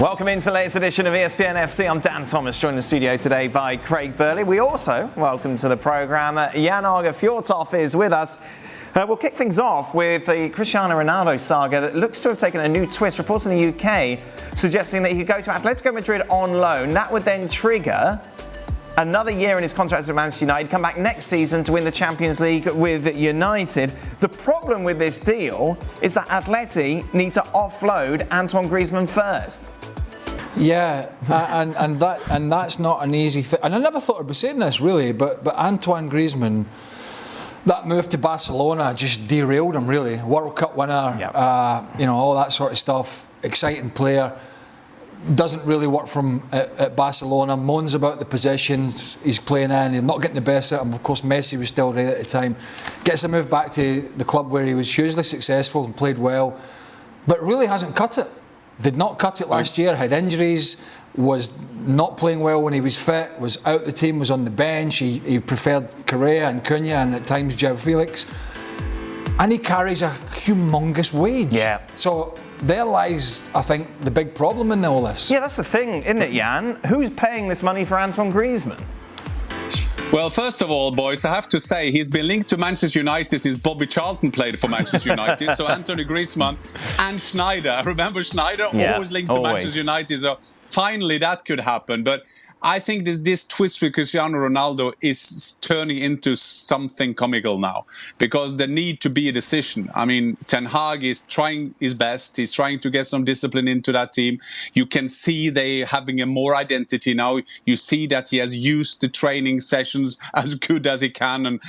Welcome into the latest edition of ESPN FC. I'm Dan Thomas, joined in the studio today by Craig Burley. We also welcome to the programme Jan Åge Fjørtoft is with us. We'll kick things off with the Cristiano Ronaldo saga that looks to have taken a new twist. Reports in the UK suggesting that he could go to Atletico Madrid on loan. That would then trigger another year in his contract at Manchester United, come back next season to win the Champions League with United. The problem with this deal is that Atleti need to offload Antoine Griezmann first. Yeah, and that's not an easy thing. And I never thought I'd be saying this really, but Antoine Griezmann, that move to Barcelona just derailed him really. World Cup winner, yep. All that sort of stuff. Exciting player. Doesn't really work for him at Barcelona. Moans about the positions he's playing in. He's not getting the best out of him. Of course, Messi was still there at the time. Gets a move back to the club where he was hugely successful and played well, but really hasn't cut it. Did not cut it last year. Had injuries. Was not playing well when he was fit. Was out the team. Was on the bench. He preferred Correa and Cunha and at times João Felix. And he carries a humongous wage. Yeah. So there lies, I think, the big problem in all this. Yeah, that's the thing, isn't it, Jan? Who's paying this money for Antoine Griezmann? Well, first of all, boys, I have to say he's been linked to Manchester United since Bobby Charlton played for Manchester United. So Anthony Griezmann and Schneider. Remember Schneider? Yeah, always linked to Manchester United. So finally that could happen. But I think this twist with Cristiano Ronaldo is turning into something comical now, because there need to be a decision. I mean, Ten Hag is trying his best. He's trying to get some discipline into that team. You can see they having a more identity now. You see that he has used the training sessions as good as he can, and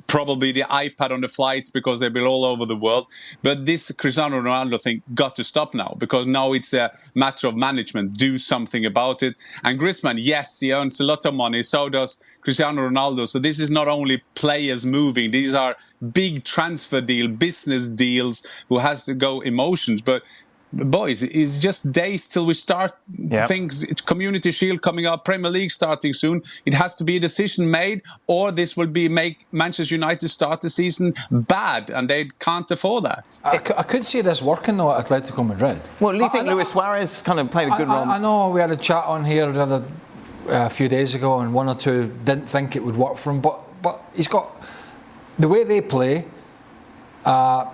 probably the iPad on the flights because they've been all over the world. But this Cristiano Ronaldo thing got to stop now, because now it's a matter of management. Do something about it. And Griezmann, yes, he earns a lot of money, so does Cristiano Ronaldo. So this is not only players moving, these are big transfer business deals who has to go emotions. But boys, it's just days till we start things. Community Shield coming up, Premier League starting soon. It has to be a decision made, or this will make Manchester United start the season bad, and they can't afford that. I could see this working though at Atletico Madrid. Well, do you think Luis Suarez kind of played a good role? I know we had a chat on here a few days ago, and one or two didn't think it would work for him, but he's got the way they play, the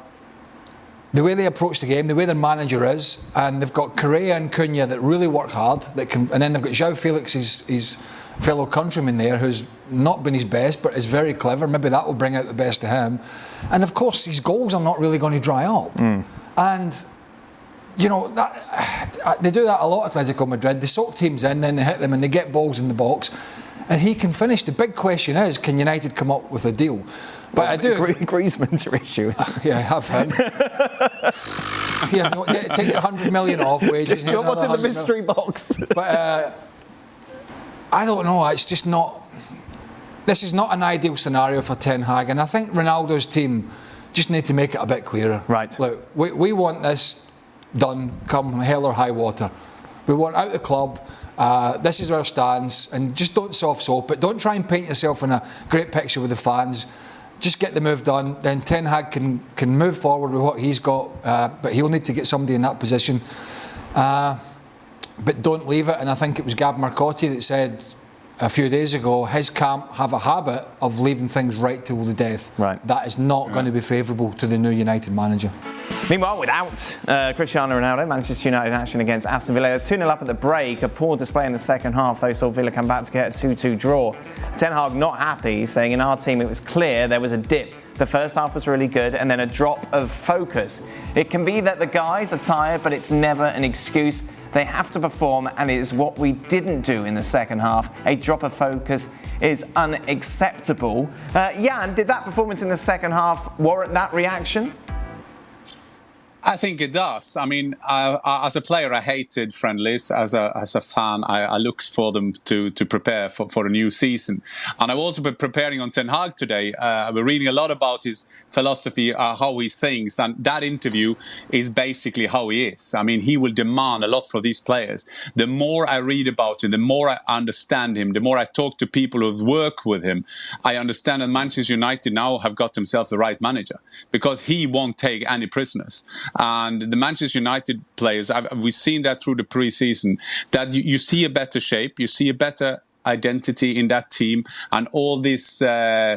way they approach the game, the way their manager is, and they've got Correa and Cunha that really work hard, and then they've got João Felix, his fellow countryman there, who's not been his best but is very clever. Maybe that will bring out the best of him. And of course his goals are not really going to dry up. And they do that a lot at Atletico Madrid. They soak teams in, then they hit them and they get balls in the box. And he can finish. The big question is, can United come up with a deal? But I do. Griezmann's your issue. Yeah, I have him. Take your 100 million off wages. What's in the mystery box? But I don't know. It's just not. This is not an ideal scenario for Ten Hag, and I think Ronaldo's team just need to make it a bit clearer. Right. Look, we want this done come hell or high water. We want out the club. This is our stance, and just don't soft soap it. Don't try and paint yourself in a great picture with the fans. Just get the move done. Then Ten Hag can move forward with what he's got, but he'll need to get somebody in that position. But don't leave it. And I think it was Gab Marcotti that said a few days ago, his camp have a habit of leaving things right till the death. Right. That is not going to be favourable to the new United manager. Meanwhile, without Cristiano Ronaldo, Manchester United action against Aston Villa. 2-0 up at the break. A poor display in the second half. They saw Villa come back to get a 2-2 draw. Ten Hag not happy, saying in our team it was clear there was a dip. The first half was really good, and then a drop of focus. It can be that the guys are tired, but it's never an excuse. They have to perform, and it is what we didn't do in the second half. A drop of focus is unacceptable. Jan, did that performance in the second half warrant that reaction? I think it does. I mean, as a player, I hated friendlies. As a fan, I looked for them to prepare for a new season. And I've also been preparing on Ten Hag today. We're reading a lot about his philosophy, how he thinks. And that interview is basically how he is. I mean, he will demand a lot from these players. The more I read about him, the more I understand him, the more I talk to people who've worked with him, I understand that Manchester United now have got themselves the right manager, because he won't take any prisoners. And the Manchester United players, we've seen that through the pre-season, that you see a better shape, you see a better identity in that team, and all this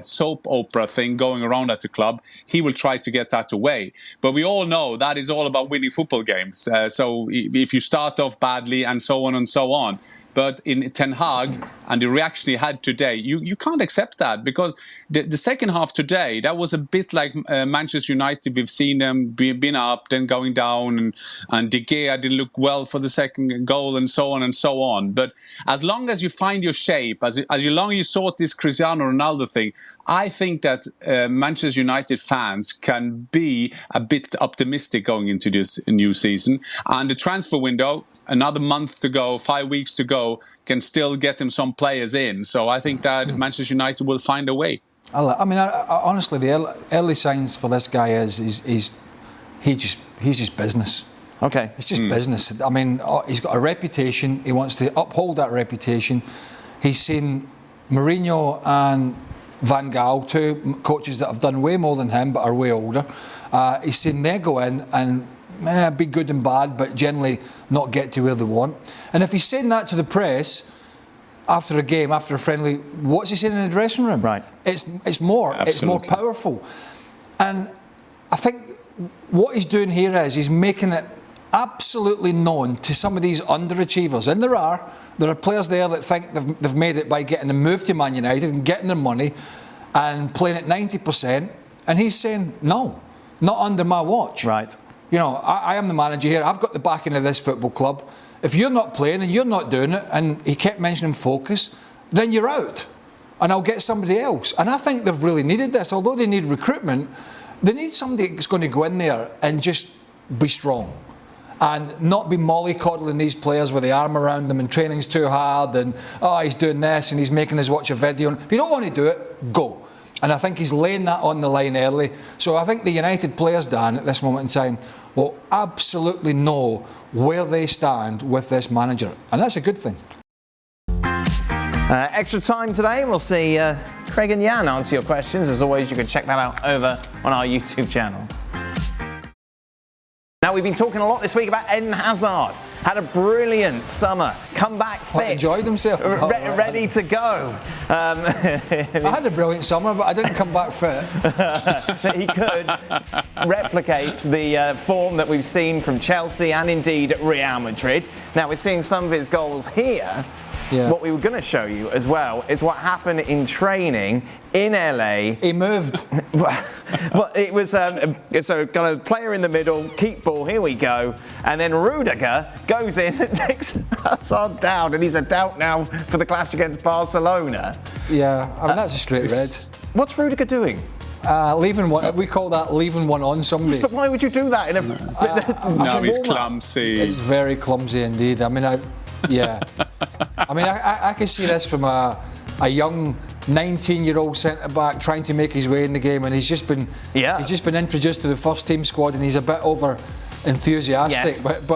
soap opera thing going around at the club, he will try to get that away. But we all know that is all about winning football games. So if you start off badly and so on and so on. But in Ten Hag and the reaction he had today, you can't accept that, because the second half today, that was a bit like Manchester United. We've seen them been up, then going down, and De Gea didn't look well for the second goal, and so on and so on. But as long as you find your shape, as long as you sort this Cristiano Ronaldo thing, I think that Manchester United fans can be a bit optimistic going into this new season. And the transfer window, another month to go, 5 weeks to go, can still get him some players in. So I think that Manchester United will find a way. I mean, honestly, the early signs for this guy he's just business. Okay. It's just business. I mean, he's got a reputation. He wants to uphold that reputation. He's seen Mourinho and Van Gaal, two coaches that have done way more than him but are way older. He's seen them go in and be good and bad, but generally not get to where they want. And if he's saying that to the press after a game, after a friendly, what's he saying in the dressing room? Right. It's more powerful. And I think what he's doing here is he's making it absolutely known to some of these underachievers, and there are players there that think they've made it by getting a move to Man United and getting their money and playing at 90%, and he's saying no, not under my watch. Right. You know, I am the manager here. I've got the backing of this football club. If you're not playing and you're not doing it, and he kept mentioning focus, then you're out, and I'll get somebody else. And I think they've really needed this. Although they need recruitment, they need somebody that's going to go in there and just be strong and not be mollycoddling these players with the arm around them and training's too hard and, he's doing this and he's making us watch a video. If you don't want to do it, go. And I think he's laying that on the line early. So I think the United players, Dan, at this moment in time, will absolutely know where they stand with this manager. And that's a good thing. Extra time today. We'll see Craig and Jan answer your questions. As always, you can check that out over on our YouTube channel. Now, we've been talking a lot this week about Eden Hazard. Had a brilliant summer. Come back fit. Enjoyed himself. Ready to go. I had a brilliant summer, but I didn't come back fit. He could replicate the form that we've seen from Chelsea and indeed Real Madrid. Now, we're seeing some of his goals here. Yeah. What we were going to show you as well is what happened in training in LA. He moved. Well, it was so got a player in the middle, keep ball, here we go, and then Rudiger goes in and takes Hazard down, and he's a doubt now for the clash against Barcelona. Yeah, I mean that's a straight red. What's Rudiger doing? Leaving one. We call that leaving one on somebody. Yes, but why would you do that? No, he's clumsy. He's very clumsy indeed. I mean, yeah. I mean, I can see this from a young 19-year-old centre-back trying to make his way in the game, and he's just been introduced to the first team squad, and he's a bit over enthusiastic. Yes. But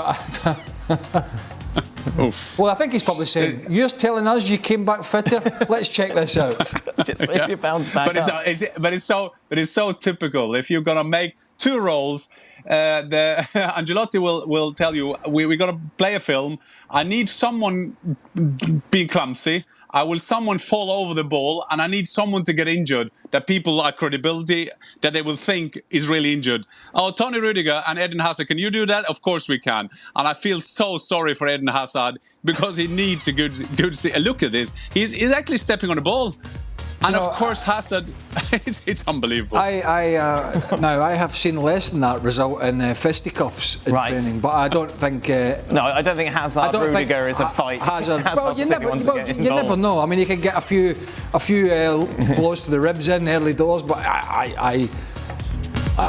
well, I think he's probably saying, "You're telling us you came back fitter. Let's check this out." Just see if you bounce back. But it's so typical. If you're gonna make two roles. Ancelotti will tell you we're going to play a film. I need someone being clumsy. I will someone fall over the ball, and I need someone to get injured. That people are credibility that they will think is really injured. Oh, Tony Rudiger and Eden Hazard, can you do that? Of course we can. And I feel so sorry for Eden Hazard because he needs a good look at this. He's actually stepping on the ball. And of course, Hazard, it's unbelievable. Now, I have seen less than that result in fisticuffs in training, but I don't think... no, I don't think Hazard-Rudiger is a fight. Hazard, well, you never know. I mean, he can get a few blows to the ribs in early doors, but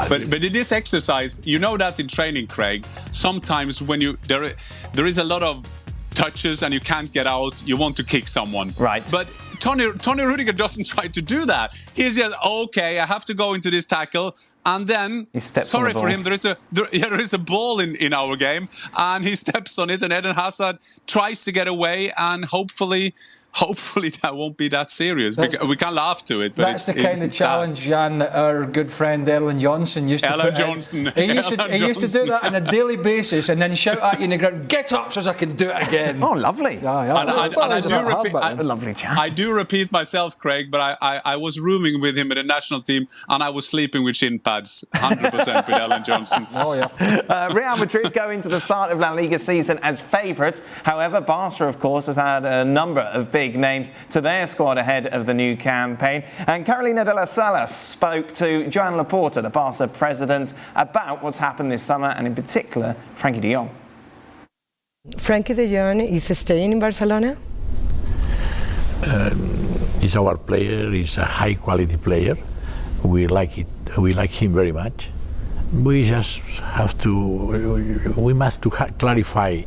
but in this exercise, you know that in training, Craig, sometimes when there is a lot of touches and you can't get out, you want to kick someone. Right. But Tony Rudiger doesn't try to do that. He's just, okay, I have to go into this tackle. and then, sorry for him, there is a ball in our game, and he steps on it, and Eden Hazard tries to get away, and hopefully that won't be that serious. We can laugh to it, but that's the kind of challenge, Jan, that our good friend Erling Johnson used to put in. He used to do that on a daily basis, and then shout at you in the ground, "Get up, so I can do it again." Oh, lovely! Lovely chat. I do repeat myself, Craig, but I was rooming with him in the national team, and I was sleeping with shin pads, 100% with Erling Johnson. Oh yeah. Real Madrid go into the start of La Liga season as favourites. However, Barca, of course, has had a number of big names to their squad ahead of the new campaign. And Carolina de la Sala spoke to Joan Laporta, the Barca president, about what's happened this summer, and in particular, Frankie de Jong. Frankie de Jong is staying in Barcelona? He's our player. He's a high-quality player. We like it. We like him very much. We just have to. We must clarify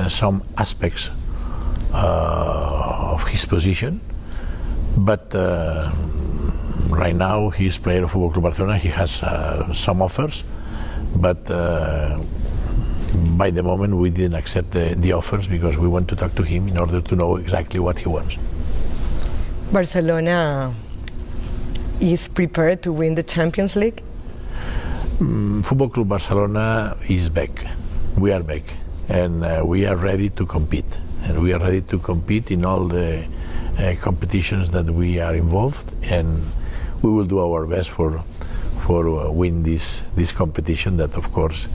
some aspects of his position, but right now he's player of Football Club Barcelona. He has some offers, but by the moment we didn't accept the offers because we want to talk to him in order to know exactly what he wants. Barcelona is prepared to win the Champions League? Football Club Barcelona is back. We are back, and we are ready to compete. And we are ready to compete in all the competitions that we are involved, and we will do our best for win this competition that, of course,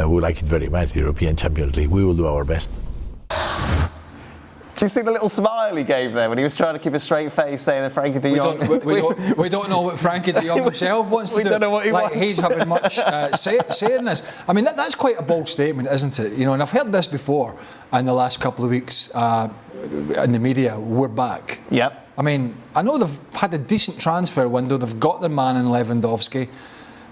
we like it very much, the European Champions League. We will do our best. Do you see the little smile he gave there when he was trying to keep a straight face saying that Frankie de Jong... We don't know what Frankie de Jong himself wants to do. We don't know what he wants. He's having much say in this. I mean, that's quite a bold statement, isn't it? You know, and I've heard this before in the last couple of weeks in the media. We're back. Yep. I mean, I know they've had a decent transfer window. They've got their man in Lewandowski,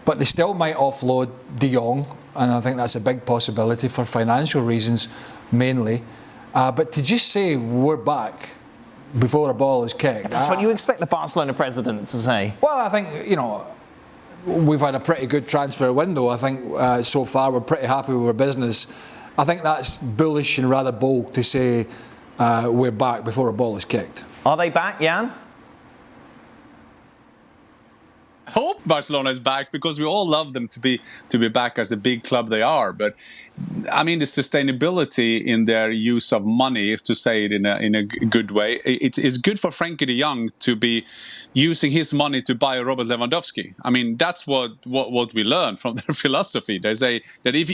but they still might offload de Jong, and I think that's a big possibility for financial reasons mainly. But to just say we're back before a ball is kicked... That's what you expect the Barcelona president to say. Well, I think, you know, we've had a pretty good transfer window. I think so far we're pretty happy with our business. I think that's bullish and rather bold to say we're back before a ball is kicked. Are they back, Jan? I hope Barcelona is back because we all love them to be back as the big club they are. But I mean, the sustainability in their use of money, if to say it in a good way, it's good for Frankie de Jong to be using his money to buy Robert Lewandowski. I mean, that's what we learn from their philosophy. They say that if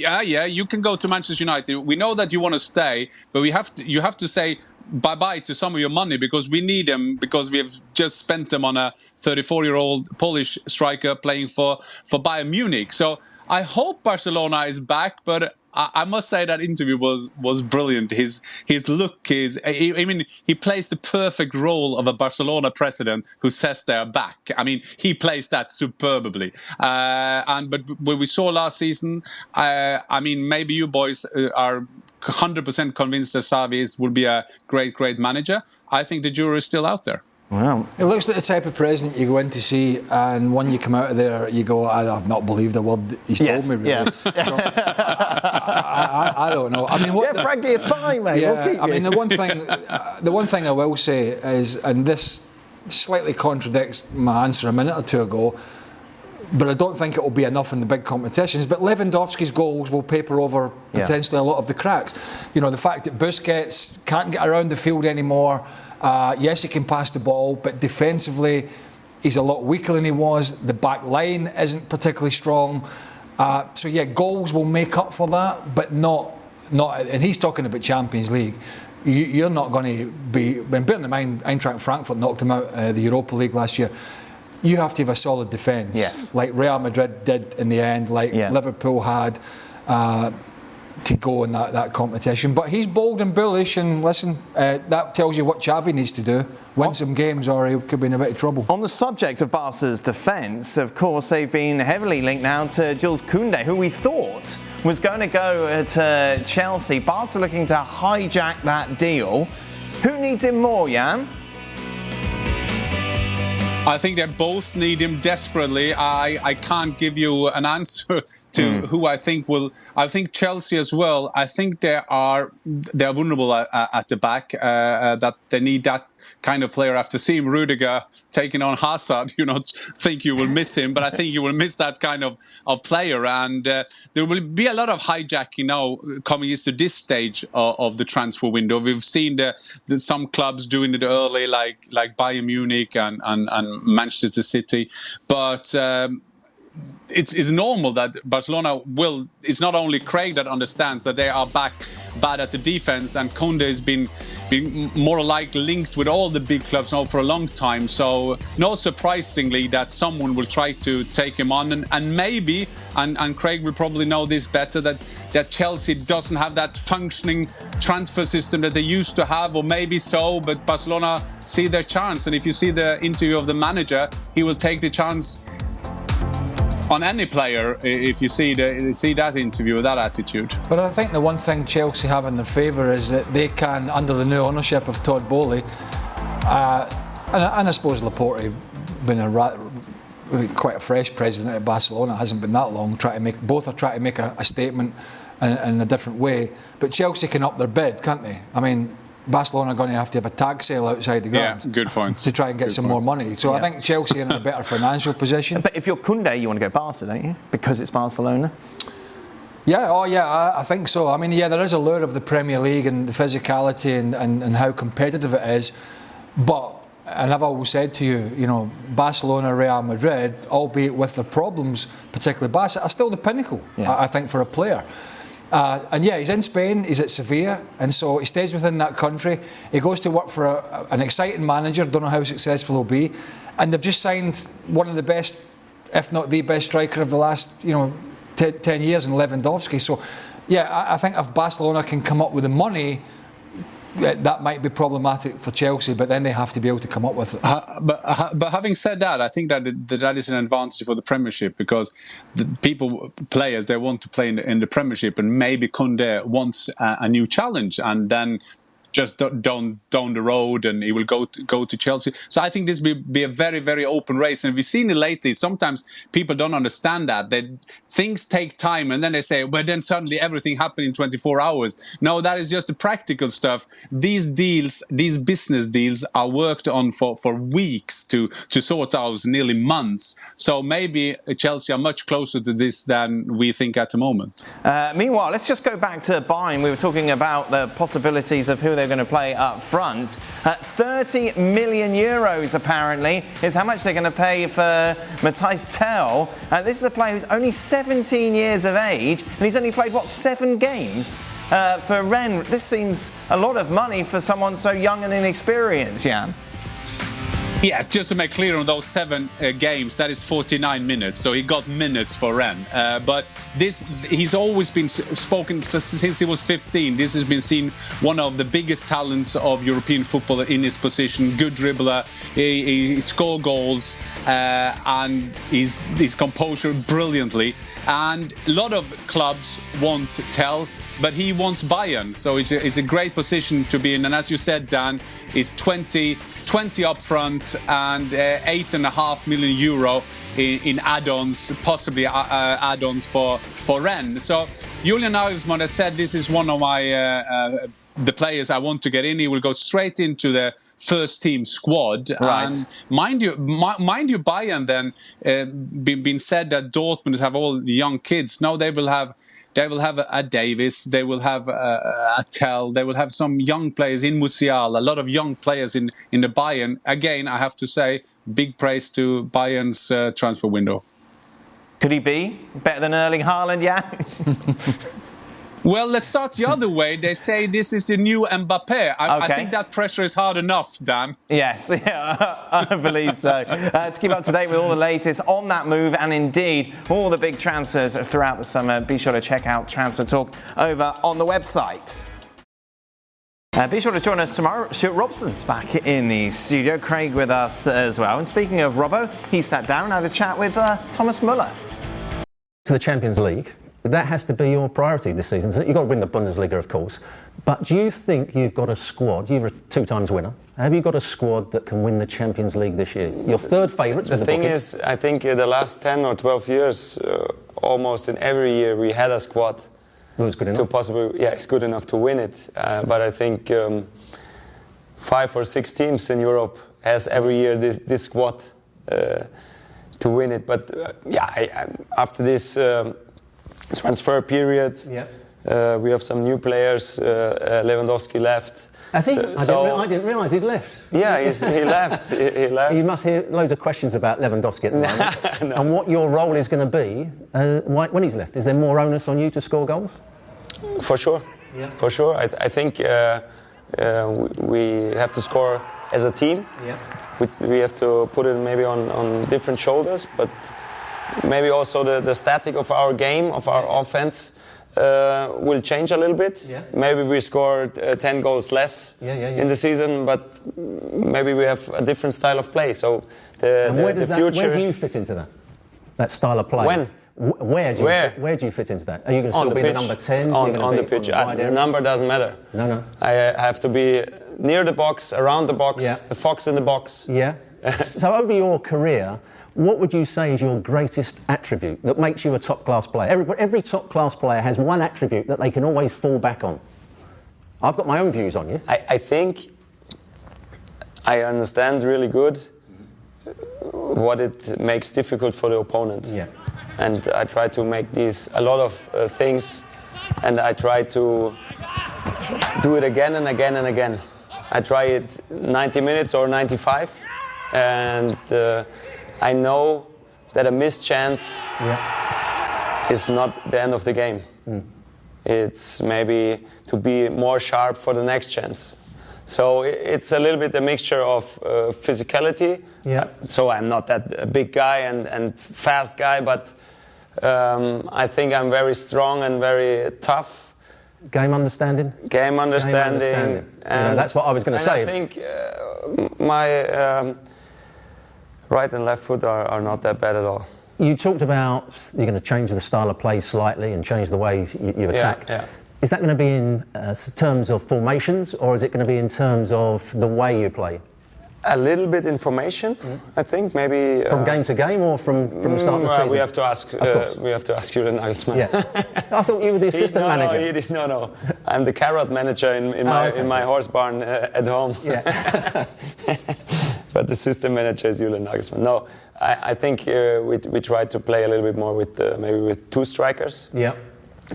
you can go to Manchester United. We know that you want to stay, but you have to say bye-bye to some of your money because we need them, because we have just spent them on a 34-year-old Polish striker playing for Bayern Munich. So I hope Barcelona is back, but I must say that interview was brilliant. His look he plays the perfect role of a Barcelona president who says they're back. I mean, he plays that superbly. But what we saw last season, I mean, maybe you boys are 100% convinced that Xavi will be a great manager. I think the jury is still out there. Wow. It looks like the type of president you go in to see, and when you come out of there, you go, I've not believed a word he's told me, really. Yeah. So, I don't know. I mean, Frankie, it's fine, mate. Yeah, we'll keep I mean, you. the one thing I will say is, and this slightly contradicts my answer a minute or two ago, but I don't think it will be enough in the big competitions. But Lewandowski's goals will paper over potentially a lot of the cracks. You know, the fact that Busquets can't get around the field anymore. Yes, he can pass the ball, but defensively, he's a lot weaker than he was. The back line isn't particularly strong. So yeah, goals will make up for that, but not. And he's talking about Champions League. You're not going to be. Bearing in mind, Eintracht Frankfurt knocked him out the Europa League last year. You have to have a solid defence, yes, like Real Madrid did in the end, like Liverpool had to go in that competition. But he's bold and bullish, and listen, that tells you what Xavi needs to do. Win some games or he could be in a bit of trouble. On the subject of Barca's defence, of course, they've been heavily linked now to Jules Koundé, who we thought was going to go to Chelsea. Barca looking to hijack that deal. Who needs him more, Jan? I think they both need him desperately. I can't give you an answer to who I think will. I think Chelsea as well. I think they're vulnerable at the back. That they need that kind of player. After seeing Rudiger taking on Hazard, you not think you will miss him, but I think you will miss that kind of player. And there will be a lot of hijacking now coming into this stage of the transfer window. We've seen some clubs doing it early, like Bayern Munich and Manchester City, but. It's normal that Barcelona will. It's not only Craig that understands that they are bad at the defense, and Conte has been more like linked with all the big clubs now for a long time. So not surprisingly that someone will try to take him on, and maybe and Craig will probably know this better that Chelsea doesn't have that functioning transfer system that they used to have, or maybe so, but Barcelona see their chance, and if you see the interview of the manager, he will take the chance on any player if you see that interview with that attitude. But I think the one thing Chelsea have in their favour is that they can, under the new ownership of Todd Bowley, and I suppose Laporte, been quite a fresh president at Barcelona, hasn't been that long. Both are trying to make a statement in a different way. But Chelsea can up their bid, can't they? I mean, Barcelona are going to have a tag sale outside the ground. Yeah, good point. To try and get some more money. So I think Chelsea are in a better financial position. But if you're Koundé, you want to go Barca, don't you? Because it's Barcelona. Yeah, I think so. I mean, there is a lure of the Premier League and the physicality and how competitive it is. But, and I've always said to you, Barcelona, Real Madrid, albeit with their problems, particularly Barca, are still the pinnacle, I think, for a player. And he's in Spain, he's at Sevilla, and so he stays within that country. He goes to work for an exciting manager, don't know how successful he'll be, and they've just signed one of the best, if not the best striker of the last 10 years in Lewandowski. So I think if Barcelona can come up with the money, that might be problematic for Chelsea, but then they have to be able to come up with it. But having said that, I think that is an advantage for the Premiership, because the players, they want to play in the Premiership, and maybe Koundé wants a new challenge, and then just down the road, and he will go to Chelsea. So I think this will be a very, very open race. And we've seen it lately. Sometimes people don't understand that things take time, and then they say, well, then suddenly everything happened in 24 hours. No, that is just the practical stuff. These deals, these business deals, are worked on for weeks to sort out, nearly months. So maybe Chelsea are much closer to this than we think at the moment. Meanwhile, let's just go back to Bayern. We were talking about the possibilities of who they're going to play up front. 30 million euros apparently is how much they're going to pay for Matthias Tel. This is a player who's only 17 years of age, and he's only played 7 games for Rennes. This seems a lot of money for someone so young and inexperienced, Jan. Yes, just to make clear, on those 7 games, that is 49 minutes. So he got minutes for Rennes. But he's always been spoken since he was 15. This has been seen one of the biggest talents of European football in his position. Good dribbler, he scored goals, and his composure brilliantly. And a lot of clubs want Tel, but he wants Bayern, so it's a great position to be in. And as you said, Dan, it's 20 up front and 8.5 million euro in add-ons, possibly add-ons for Rennes. So Julian Nagelsmann has said this is one of my the players I want to get in. He will go straight into the first team squad. Right. And mind you, Bayern then been said that Dortmund have all the young kids. Now they will have a Davis, they will have a Tel, they will have some young players in Musiala, a lot of young players in the Bayern. Again, I have to say, big praise to Bayern's transfer window. Could he be better than Erling Haaland, Jan? Well, let's start the other way. They say this is the new Mbappé. I think that pressure is hard enough, Dan. Yes, I believe so. To keep up to date with all the latest on that move, and indeed all the big transfers throughout the summer, be sure to check out Transfer Talk over on the website. Be sure to join us tomorrow. Stewart Robson's back in the studio. Craig with us as well. And speaking of Robbo, he sat down and had a chat with Thomas Muller. To the Champions League, that has to be your priority this season. You've got to win the Bundesliga, of course. But do you think you've got a squad? You're a 2-times winner. Have you got a squad that can win the Champions League this year? Your third favourites. The thing is, I think the last 10 or 12 years, almost in every year, we had a squad. It was good enough. It's good enough to win it. But I think 5 or 6 teams in Europe has every year this squad to win it. But after this transfer period, we have some new players. Lewandowski left. Has he? I didn't realise he'd left. Yeah, he left. He left. You must hear loads of questions about Lewandowski at the moment. No. And what your role is going to be when he's left. Is there more onus on you to score goals? For sure. Yeah. For sure. I think we have to score as a team. Yeah. We have to put it maybe on different shoulders, but maybe also the static of our game, of our offense, will change a little bit. Yeah. Maybe we scored 10 goals less in the season, but maybe we have a different style of play. So the future. Where do you fit into that style of play? When? Where do you fit into that? Are you going to still be the number 10? On the pitch. The number doesn't matter. No. I have to be near the box, around the box, the fox in the box. Yeah. So over your career, what would you say is your greatest attribute that makes you a top-class player? Every top-class player has one attribute that they can always fall back on. I've got my own views on you. I think I understand really good what it makes difficult for the opponent. Yeah. And I try to make a lot of things, and I try to do it again and again and again. I try it 90 minutes or 95, and I know that a missed chance is not the end of the game. It's maybe to be more sharp for the next chance. So it's a little bit a mixture of physicality. Yeah. So I'm not that big guy and fast guy, but I think I'm very strong and very tough. Game understanding? Game understanding. And that's what I was going to say. I think my right and left foot are not that bad at all. You talked about you're going to change the style of play slightly and change the way you attack. Yeah. Is that going to be in terms of formations, or is it going to be in terms of the way you play? A little bit in formation, I think, maybe. From game to game, or from the start of the season? We have to ask. We have to ask you, the Nagelsmann. Yeah. I thought you were the assistant manager. No. I'm the carrot manager in my horse barn at home. Yeah. But the system manager is Julian Nagelsmann. No, I think we try to play a little bit more with maybe with 2 strikers. Yeah.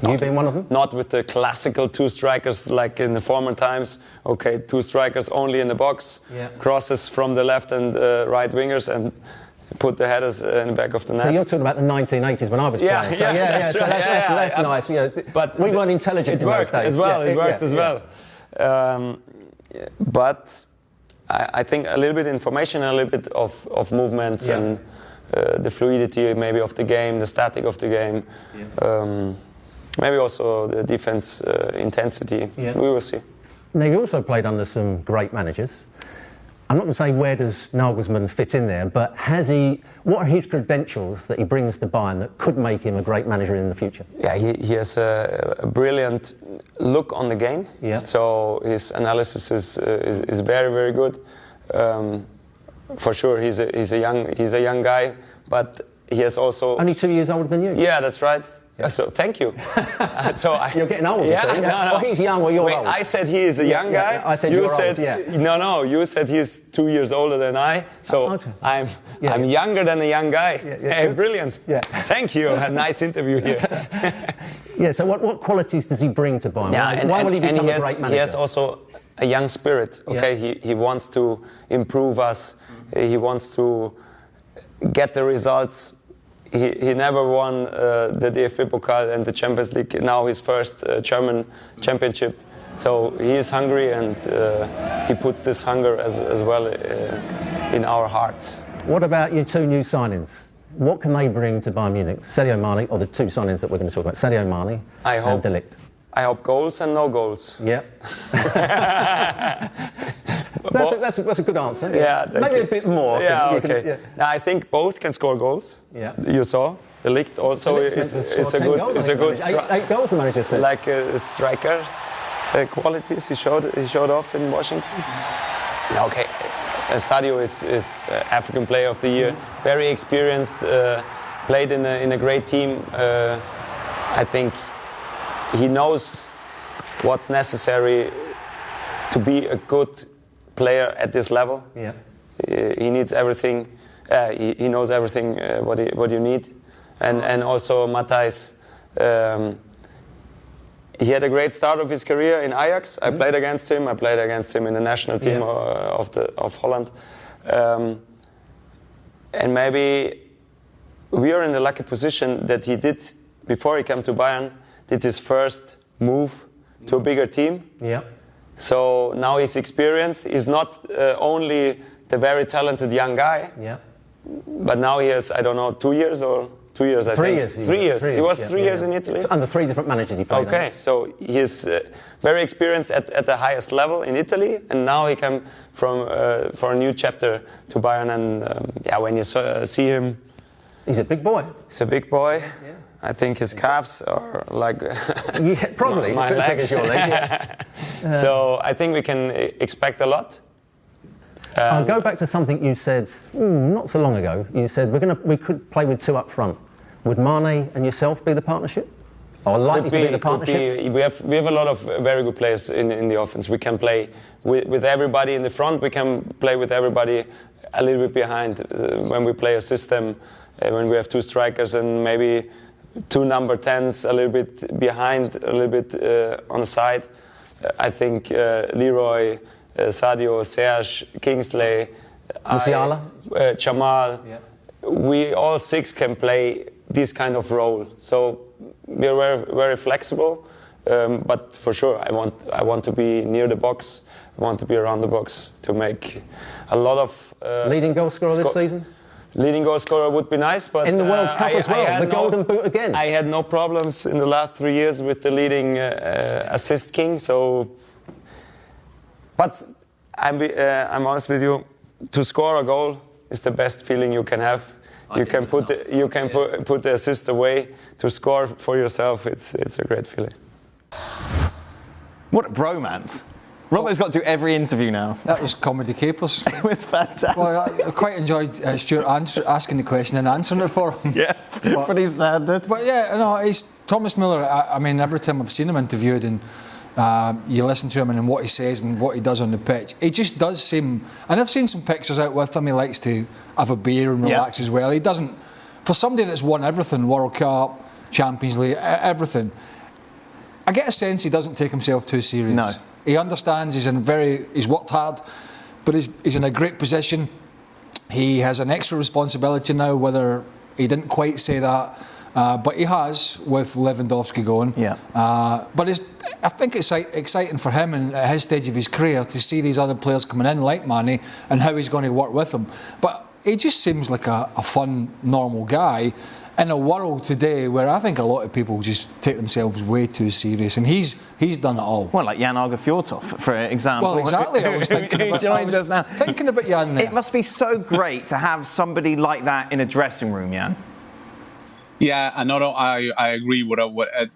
You been one of them? Not with the classical 2 strikers like in the former times. Okay, 2 strikers only in the box, crosses from the left and right wingers, and put the headers in the back of the net. So you're talking about the 1980s when I was playing. So that's nice. Yeah. But we weren't intelligent in those days. It worked as well. But I think a little bit information, a little bit of movements and the fluidity maybe of the game, the static of the game. Yeah. Maybe also the defense intensity. Yeah. We will see. Now, you also played under some great managers. I'm not going to say where does Nagelsmann fit in there, but what are his credentials that he brings to Bayern that could make him a great manager in the future? Yeah, he has a brilliant look on the game. Yeah. So his analysis is very, very good. For sure, he's a young guy, but he has also only 2 years older than you. Yeah, that's right. Yeah. So thank you. You're getting old. Yeah, no. Well, he's young or you're old. I said he is a young guy. I said you said old, No. You said he's 2 years older than I. So okay. I'm younger than a young guy. Hey, brilliant. Yeah. Thank you. A nice interview here. Yeah. So what qualities does he bring to Bayern? Why will he become a great manager? He has also a young spirit. Okay. Yeah. He wants to improve us. He wants to get the results. He never won the DFB Pokal and the Champions League. Now his first German championship. So he is hungry, and he puts this hunger as well in our hearts. What about your 2 new signings? What can they bring to Bayern Munich? Sadio Mane, or the 2 signings that we're going to talk about? Sadio Mane and De Ligt. I hope goals and no goals. Yeah. That's a good answer. Yeah, maybe a bit more. Yeah, okay. Now I think both can score goals. Yeah. You saw the league also is a good 8 goals the manager said. Like a striker qualities he showed off in Washington. Okay, Sadio is African Player of the Year, very experienced, played in a great team. I think he knows what's necessary to be a good player at this level. Yeah. He needs everything. He knows everything what you need, and also Matthijs. He had a great start of his career in Ajax. I played against him. I played against him in the national team of Holland, and maybe we are in the lucky position that he did before he came to Bayern. Did his first move to a bigger team. Yeah. So now he's experienced. He's not only the very talented young guy. Yeah. But now he has, I don't know, 2 years or 2 years, I 3 think. years. 3 years. He was 3 years in Italy. Under 3 different managers he played. Okay, so he's very experienced at the highest level in Italy, and now he came from for a new chapter to Bayern. And when you see him, he's a big boy. He's a big boy. Yeah. I think his calves are like probably my as big legs. as your legs. Yeah. So I think we can expect a lot. I'll go back to something you said not so long ago. You said we could play with 2 up front. Would Mane and yourself be the partnership? Or likely to be the partnership? We have a lot of very good players in the offense. We can play with everybody in the front. We can play with everybody a little bit behind when we play a system. When we have 2 strikers and maybe 2 number 10s a little bit behind, a little bit on the side. I think Leroy, Sadio, Serge, Kingsley, Musiala, Jamal. Yeah. We all 6 can play this kind of role. So we are very, very flexible. But for sure, I want to be near the box. I want to be around the box to make a lot of. Leading goal scorer this season. Leading goal scorer would be nice, but in the World Cup as well, the Golden Boot again. I had no problems in the last 3 years with the leading assist king. So, but I'm honest with you, to score a goal is the best feeling you can have. You can put the assist away to score for yourself. It's a great feeling. What a bromance! Robbo's got to do every interview now. That was comedy capers. It was fantastic. Well, I quite enjoyed Stewart asking the question and answering it for him. Yeah, pretty standard. But yeah, no, he's Thomas Muller. I mean, every time I've seen him interviewed and you listen to him and what he says and what he does on the pitch, he just does seem. And I've seen some pictures out with him. He likes to have a beer and relax as well. He doesn't. For somebody that's won everything, World Cup, Champions League, everything, I get a sense he doesn't take himself too serious. No. He understands he's worked hard, but he's in a great position. He has an extra responsibility now, whether he didn't quite say that, but he has with Lewandowski going. Yeah. But I think it's exciting for him and at his stage of his career to see these other players coming in like Mane and how he's going to work with them. But he just seems like a fun, normal guy in a world today where I think a lot of people just take themselves way too serious, and he's done it all. Well, like Jan Fjortoft, for example. Well, exactly. I was thinking about Jan there. It must be so great to have somebody like that in a dressing room, Jan. Yeah, and I agree with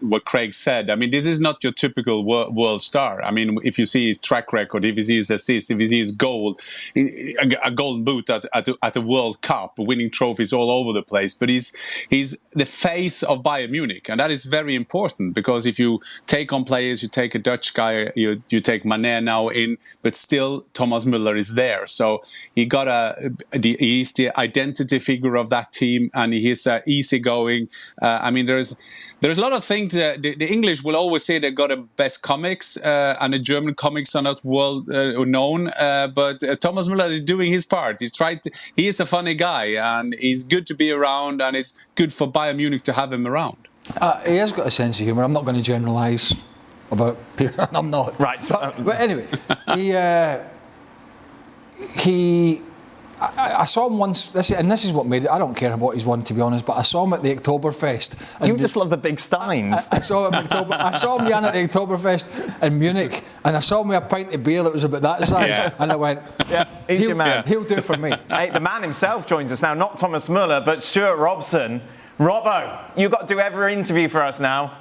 what Craig said. I mean, this is not your typical world star. I mean, if you see his track record, if you see his assists, if you see his goal, a golden boot at a World Cup, winning trophies all over the place. But he's the face of Bayern Munich, and that is very important because if you take on players, you take a Dutch guy, you take Mane now in, but still Thomas Muller is there. So he's the identity figure of that team, and he's easygoing. I mean, there's a lot of things. The English will always say they've got the best comics, and the German comics are not well known. But Thomas Muller is doing his part. He is a funny guy, and he's good to be around, and it's good for Bayern Munich to have him around. He has got a sense of humour. I'm not going to generalise about people. I'm not. Right. But anyway, I saw him once, this is what made it. I don't care what he's won, to be honest, but I saw him at the Oktoberfest. You just love the big steins. I saw him Jan at the Oktoberfest in Munich, and I saw him with a pint of beer that was about that size, and I went, he's your man. He'll do it for me. Hey, the man himself joins us now, not Thomas Muller, but Stewart Robson. Robbo, you've got to do every interview for us now.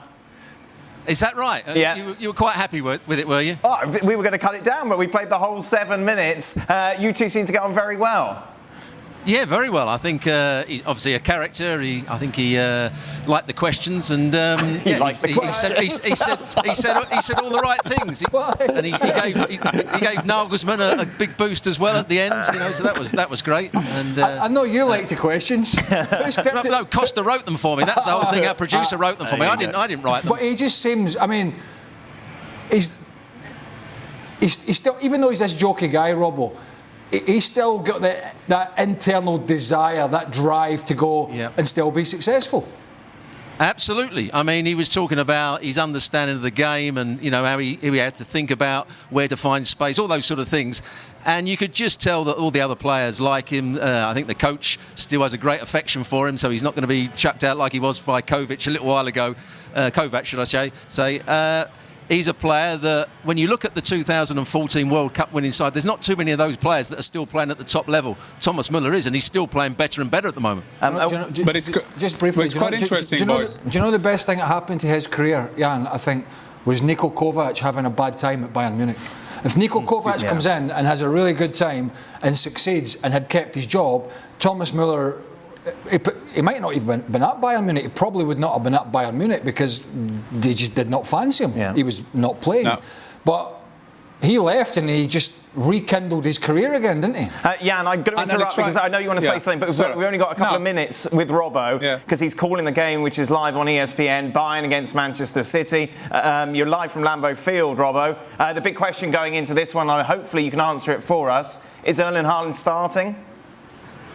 Is that right? Yeah. You were quite happy with it, were you? Oh, we were going to cut it down, but we played the whole 7 minutes. You two seem to get on very well. Yeah, very well. I think he's obviously a character. I think he liked the questions, and he said all the right things. And he gave Nagelsmann a big boost as well at the end. So that was great. And I know you like the questions. No, Costa wrote them for me. That's the whole thing. Our producer wrote them for me. I didn't write them. But he just seems. I mean, he's still, even though he's this jokey guy, Robbo. He's still got that internal desire, that drive to go and still be successful. Absolutely. I mean, he was talking about his understanding of the game and, how he had to think about where to find space, all those sort of things. And you could just tell that all the other players like him. I think the coach still has a great affection for him, so he's not going to be chucked out like he was by Kovac a little while ago. Kovac, should I say. He's a player that, when you look at the 2014 World Cup winning side, there's not too many of those players that are still playing at the top level. Thomas Muller is, and he's still playing better and better at the moment. But it's just briefly. It's quite interesting, boys. Do you know the best thing that happened to his career, Jan? I think was Niko Kovac having a bad time at Bayern Munich. If Niko Kovac comes in and has a really good time and succeeds and had kept his job, Thomas Muller. He might not even been at Bayern Munich. He probably would not have been at Bayern Munich because they just did not fancy him. Yeah. He was not playing. No. But he left and he just rekindled his career again, didn't he? Jan, I'm going to interrupt because I know you want to say something, but we've only got a couple of minutes with Robbo because he's calling the game, which is live on ESPN, Bayern against Manchester City. You're live from Lambeau Field, Robbo. The big question going into this one, hopefully you can answer it for us, is Erling Haaland starting?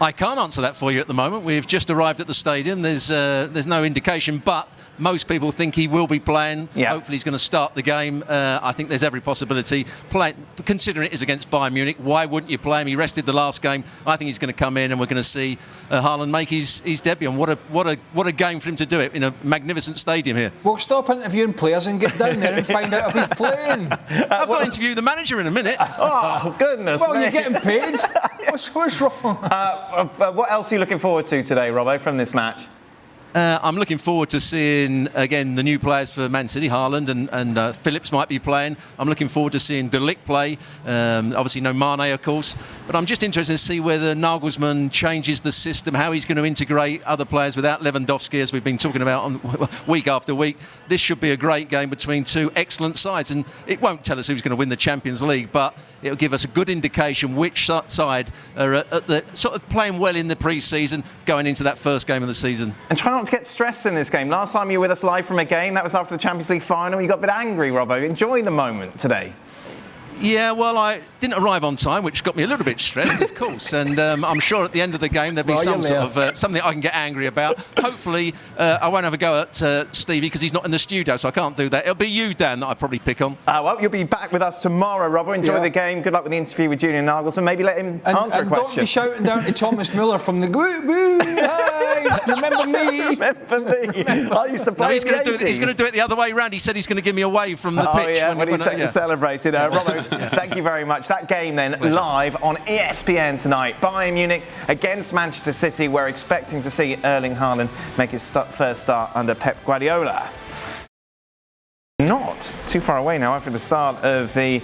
I can't answer that for you at the moment. We've just arrived at the stadium. There's no indication, but most people think he will be playing. Yeah. Hopefully he's going to start the game. I think there's every possibility. Considering it is against Bayern Munich, why wouldn't you play him? He rested the last game. I think he's going to come in and we're going to see Haaland make his debut. And what a game for him to do it in a magnificent stadium here. Well, stop interviewing players and get down there and find out if he's playing. I've got to interview the manager in a minute. Oh, goodness Well, me. you're getting paid. What's wrong? What else are you looking forward to today, Robbo, from this match? I'm looking forward to seeing, again, the new players for Man City, Haaland and Phillips might be playing. I'm looking forward to seeing De Ligt play. Obviously, no Mane, of course. But I'm just interested to see whether Nagelsmann changes the system, how he's going to integrate other players without Lewandowski, as we've been talking about week after week. This should be a great game between two excellent sides. And it won't tell us who's going to win the Champions League, but it'll give us a good indication which side are at the sort of playing well in the pre-season, going into that first game of the season. And try not to get stressed in this game. Last time you were with us live from a game, that was after the Champions League final. You got a bit angry, Robbo. Enjoy the moment today. Yeah, well, I didn't arrive on time, which got me a little bit stressed, of course. And I'm sure at the end of the game there'll be some sort of something I can get angry about. Hopefully, I won't have a go at Stevie because he's not in the studio, so I can't do that. It'll be you, Dan, that I probably pick on. Well, you'll be back with us tomorrow, Robbo. Enjoy the game. Good luck with the interview with Julian Nagelsmann. Maybe let him answer a question. Don't be shouting down to Thomas Muller from the woo, hi, remember me? Remember me? I used to play. No, he's going to do it the other way around. He said he's going to give me a wave from the pitch. When he celebrated. Robbo, thank you very much. That game then live on ESPN tonight. Bayern Munich against Manchester City. We're expecting to see Erling Haaland make his first start under Pep Guardiola. Not too far away now after the start of the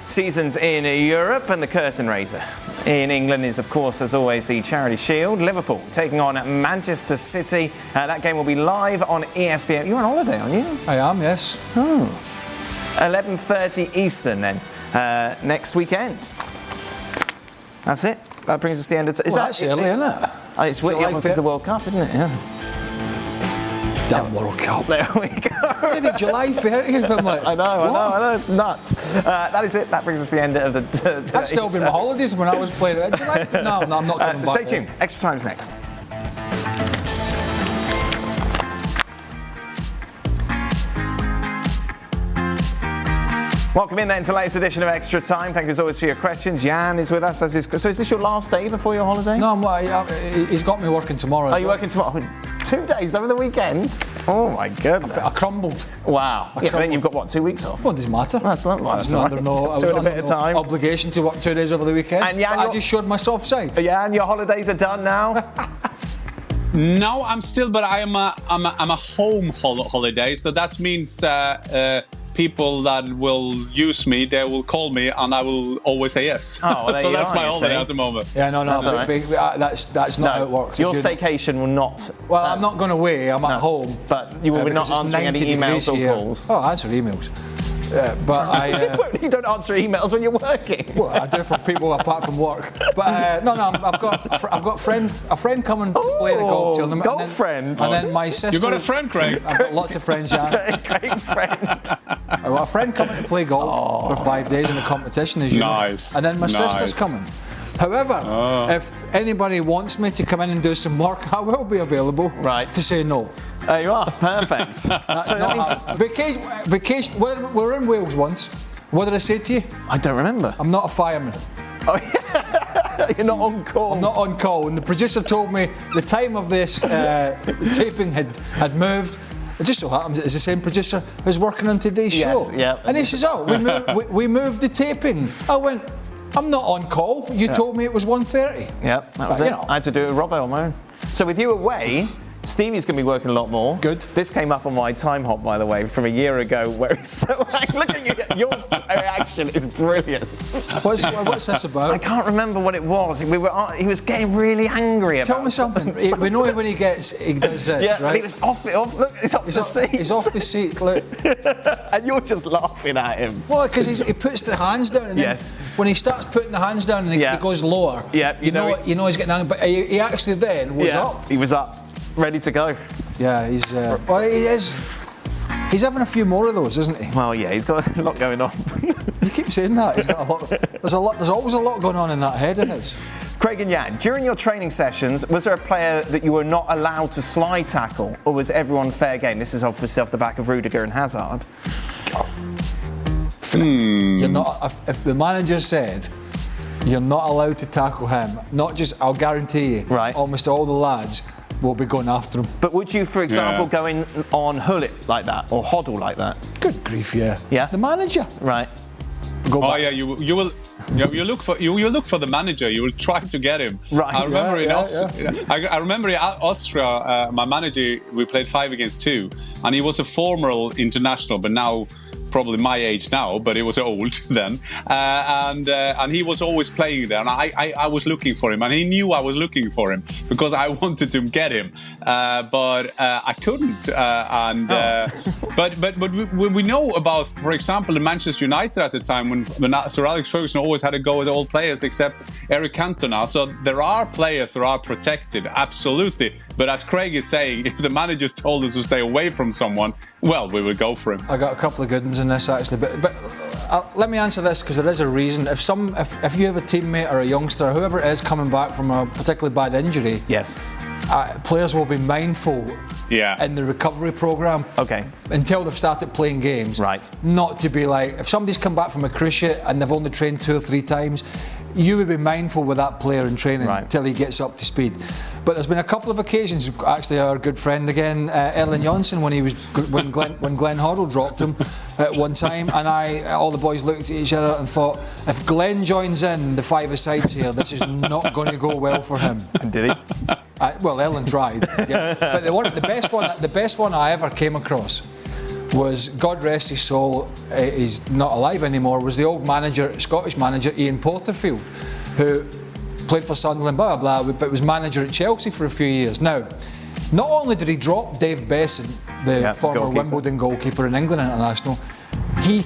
seasons in Europe, and the curtain raiser in England is, of course, as always, the Charity Shield. Liverpool taking on Manchester City. That game will be live on ESPN. You're on holiday, aren't you? I am, yes. 11:30 Eastern then. Next weekend. That's it. That brings us to the end of... That's early, isn't it? It's the World Cup, isn't it? Yeah. Damn World Cup. There we go. I think July 30th. I'm like, I know. It's nuts. That is it. That brings us to the end of the... I'd still been my holidays when I was playing. July 5th? No, I'm not coming back. Stay tuned. Extra Time's next. Welcome in then to the latest edition of Extra Time. Thank you as always for your questions. Jan is with us. So is this your last day before your holiday? No, he's got me working tomorrow. Are you working tomorrow? 2 days over the weekend? Oh my goodness. I crumbled. Wow. But then you've got, what, 2 weeks off? Well, it doesn't matter. That's not right. I was a bit of time. Obligation to work 2 days over the weekend. And Jan, I just showed my soft side. Yeah, and your holidays are done now? No, I'm still, but I'm a home holiday, so that means people that will use me, they will call me, and I will always say yes. Oh, well, so that's my holiday at the moment. Yeah, no, that's not how it works. Your staycation will not. Well, I'm not going away. I'm at home. But you will be not answering any emails or calls. Oh, I answer emails. But You don't answer emails when you're working. Well, I do for people apart from work. But no, I've got a friend coming to play the golf tournament. Golf friend. And then my sister. You got a friend, Craig? I've got lots of friends, yeah. Craig's friend. I've got a friend coming to play golf for 5 days in a competition, as you know. And then my sister's coming. However, if anybody wants me to come in and do some work, I will be available to say no. There you are, perfect. So that means vacation. We're in Wales once. What did I say to you? I don't remember. I'm not a fireman. Oh, yeah. You're not on call. I'm not on call. And the producer told me the time of this taping had moved. It just so happens it's the same producer who's working on today's show. Yeah. And he says, we moved the taping. I went, I'm not on call. You told me it was 1:30. Yep, that was it. I had to do it with Robbo on my own. So with you away, Stevie's going to be working a lot more. Good. This came up on my time hop, by the way, from a year ago, where he's so angry. Looking at your reaction is brilliant. What's this about? I can't remember what it was. He was getting really angry about. Tell me something. We know when he does this, yeah, right? And he was off. Look, he's off the seat. He's off the seat. Look. And you're just laughing at him. Well, because he puts the hands down, and then when he starts putting the hands down and he goes lower. Yeah, you know he's getting angry. But he actually then was up. He was up. Ready to go. Yeah, he's. Well, he is. He's having a few more of those, isn't he? Well, yeah, he's got a lot going on. You keep saying that. He's got a lot. There's always a lot going on in that head of his. Craig and Jan, during your training sessions, was there a player that you were not allowed to slide tackle, or was everyone fair game? This is obviously off the back of Rudiger and Hazard. You're not. If the manager said you're not allowed to tackle him, not just. I'll guarantee you. Right. Almost all the lads will be going after him. But would you, for example, go in on Hullet like that or Hoddle like that? Good grief, yeah. Yeah. The manager. Right. Go back. Yeah, you will. You look for the manager. You will try to get him. Right. I remember I remember in Austria, my manager. We played 5 against 2, and he was a former international, but now probably my age now, but he was old then, and he was always playing there, and I was looking for him, and he knew I was looking for him because I wanted to get him, but I couldn't, but we know about, for example, the Manchester United at the time when Sir Alex Ferguson always had to go with all players except Eric Cantona, so there are players that are protected, absolutely, but as Craig is saying, if the managers told us to stay away from someone, well, we would go for him. I got a couple of good ones in this actually, but let me answer this because there is a reason. If you have a teammate or a youngster, whoever it is, coming back from a particularly bad injury, yes, players will be mindful in the recovery programme. Okay. Until they've started playing games. Right. Not to be like, if somebody's come back from a cruciate and they've only trained 2 or 3 times, you would be mindful with that player in training until he gets up to speed. But there's been a couple of occasions, actually our good friend again, Erling Jonsson, when Glenn Hoddle dropped him at one time, and all the boys looked at each other and thought, if Glenn joins in the 5-a-sides here, this is not going to go well for him. And did he? Well, Erling tried. Yeah. But the best one I ever came across was, God rest his soul, he's not alive anymore, was the old manager, Scottish manager Ian Porterfield, who played for Sunderland, blah, blah, blah, but was manager at Chelsea for a few years. Now, not only did he drop Dave Besson, the former Wimbledon goalkeeper and England international, he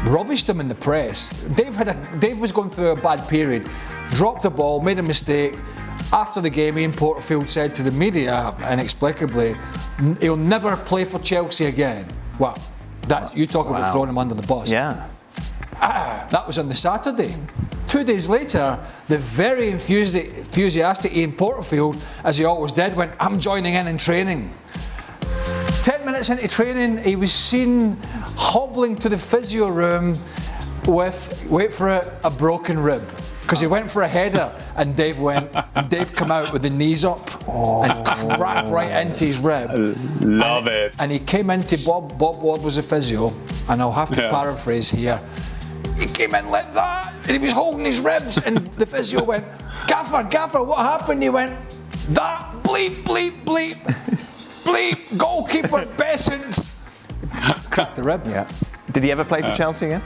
rubbished him in the press. Dave was going through a bad period, dropped the ball, made a mistake. After the game, Ian Porterfield said to the media, inexplicably, he'll never play for Chelsea again. Well, you talk about throwing him under the bus. Yeah. That was on the Saturday. 2 days later, the very enthusiastic Ian Porterfield, as he always did, went, I'm joining in training. 10 minutes into training, he was seen hobbling to the physio room with, wait for it, a broken rib. Because he went for a header and Dave came out with the knees up and cracked right into his rib. Love it. And he came into Bob Ward was a physio, and I'll have to paraphrase here. He came in like that and he was holding his ribs, and the physio went, Gaffer, what happened? He went, that bleep, goalkeeper Bessons. Cracked the rib. Yeah. Did he ever play for Chelsea again?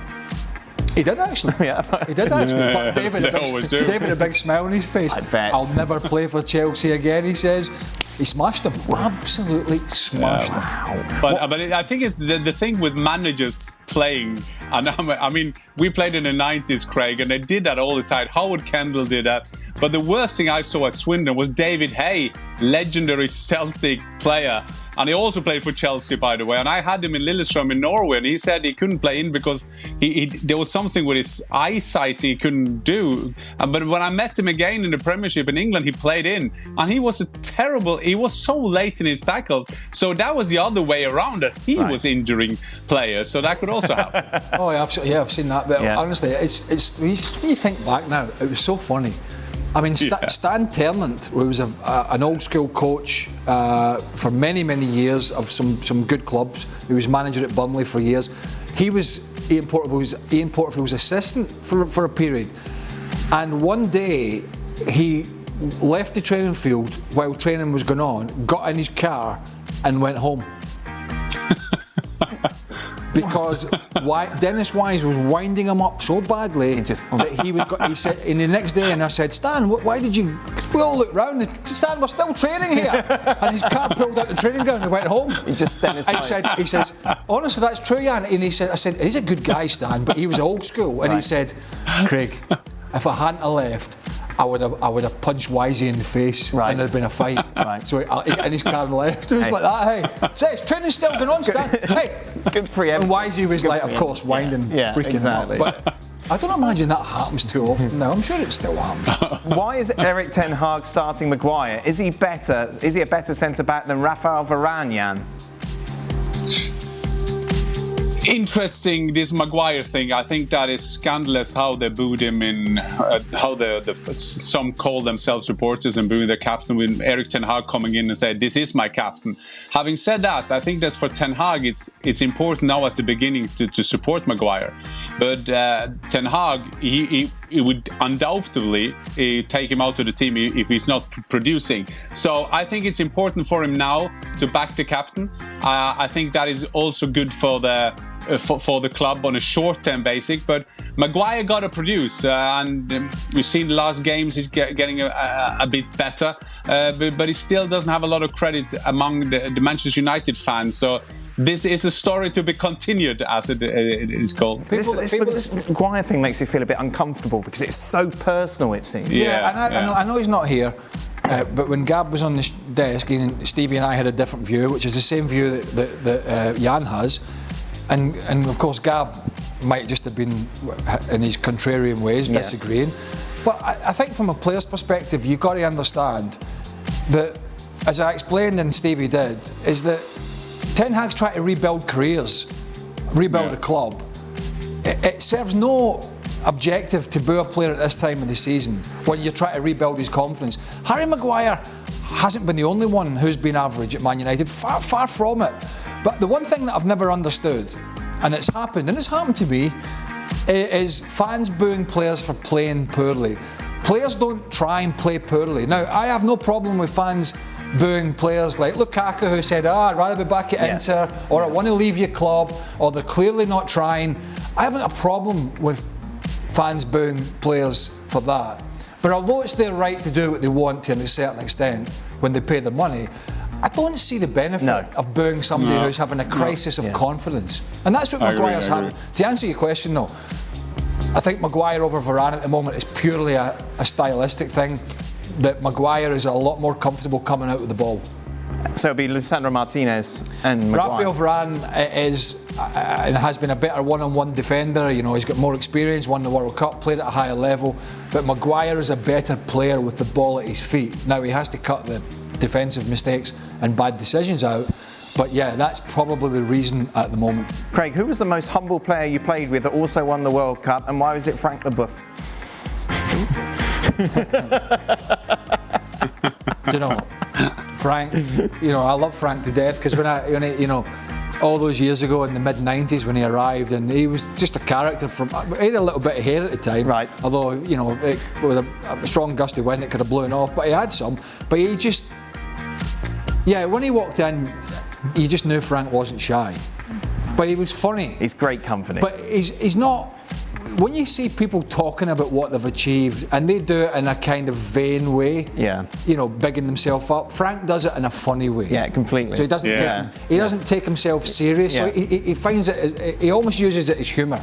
He did actually. Yeah. He did actually. But They always do. David a big smile on his face. I bet. I'll never play for Chelsea again, he says. He smashed him. Absolutely smashed him. But I think it's the thing with managers playing. And I mean, we played in the 90s, Craig, and they did that all the time. Howard Kendall did that. But the worst thing I saw at Swindon was David Hay, legendary Celtic player. And he also played for Chelsea, by the way. And I had him in Lillestrøm in Norway, and he said he couldn't play in because there was something with his eyesight he couldn't do. But when I met him again in the Premiership in England, he played in. And he was he was so late in his tackles. So that was the other way around, that he was injuring players. So that could also happen. Oh, yeah, I've seen that. But honestly, it's when you think back now, it was so funny. I mean, Stan Ternant, who was an old school coach for many, many years of some good clubs. He was manager at Burnley for years. He was Ian Porterfield's assistant for a period. And one day he left the training field while training was going on, got in his car and went home. Because Dennis Wise was winding him up so badly that he said, in the next day, and I said, Stan, why did you? We all looked round. Stan, we're still training here, and his car pulled out the training ground and went home. He says, honestly, that's true, Jan. And I said, he's a good guy, Stan, but he was old school. And he said, Craig, if I hadn't left, I would have punched Wisey in the face, and there'd been a fight. So he got in his car and left. It was like that. Hey, says training's still going on, Stan. Hey, it's good preemptive. And Wisey was like, of course, winding, freaking exactly. out. But I don't imagine that happens too often now. I'm sure it still happens. Why is Erik Ten Hag starting Maguire? Is he better? Is he a better centre back than Raphael Varane, Jan? Interesting, this Maguire thing. I think that is scandalous how they booed him in, how some call themselves supporters and booing their captain, with Erik Ten Hag coming in and say, this is my captain. Having said that, I think that for Ten Hag it's important now at the beginning to support Maguire. But Ten Hag, he would undoubtedly take him out of the team if he's not producing. So I think it's important for him now to back the captain. I think that is also good for the club on a short-term basis, but Maguire got to produce, and we've seen the last games he's getting a bit better, but he still doesn't have a lot of credit among the Manchester United fans. So this is a story to be continued, as it is called. This Maguire thing makes me feel a bit uncomfortable because it's so personal, it seems. I know he's not here. But when Gab was on the desk, Stevie and I had a different view, which is the same view that Jan has. And of course, Gab might just have been in his contrarian ways disagreeing. But I think from a player's perspective, you've got to understand that, as I explained and Stevie did, is that Ten Hag's trying to rebuild careers, rebuild a club. It serves no objective to boo a player at this time of the season when you're trying to rebuild his confidence. Harry Maguire hasn't been the only one who's been average at Man United, far from it. But the one thing that I've never understood, and it's happened to me, is fans booing players for playing poorly. Players don't try and play poorly. Now, I have no problem with fans booing players like Lukaku, who said, I'd rather be back at Inter, or I want to leave your club, or they're clearly not trying. I haven't a problem with fans booing players for that. But although it's their right to do what they want to a certain extent when they pay their money, I don't see the benefit of booing somebody who's having a crisis of confidence. And that's what Maguire's having. To answer your question, though, I think Maguire over Varane at the moment is purely a stylistic thing, that Maguire is a lot more comfortable coming out with the ball. So it'll be Lisandro Martinez and Maguire. Raphael Varane is and has been a better one-on-one defender. You know, he's got more experience, won the World Cup, played at a higher level. But Maguire is a better player with the ball at his feet. Now, he has to cut the defensive mistakes and bad decisions out. But yeah, that's probably the reason at the moment. Craig, who was the most humble player you played with that also won the World Cup, and why was it Frank Leboeuf? Do you know, Frank, I love Frank to death, because when all those years ago in the mid-90s when he arrived, and he was just a character he had a little bit of hair at the time. Right. Although, with a strong gust of wind it could have blown off, but he had some. But he just Yeah, when he walked in, you just knew Frank wasn't shy. But he was funny. He's great company. But he's not... When you see people talking about what they've achieved, and they do it in a kind of vain way, you know, bigging themselves up, Frank does it in a funny way. Yeah, completely. So he doesn't take himself seriously. He finds it, he almost uses it as humour.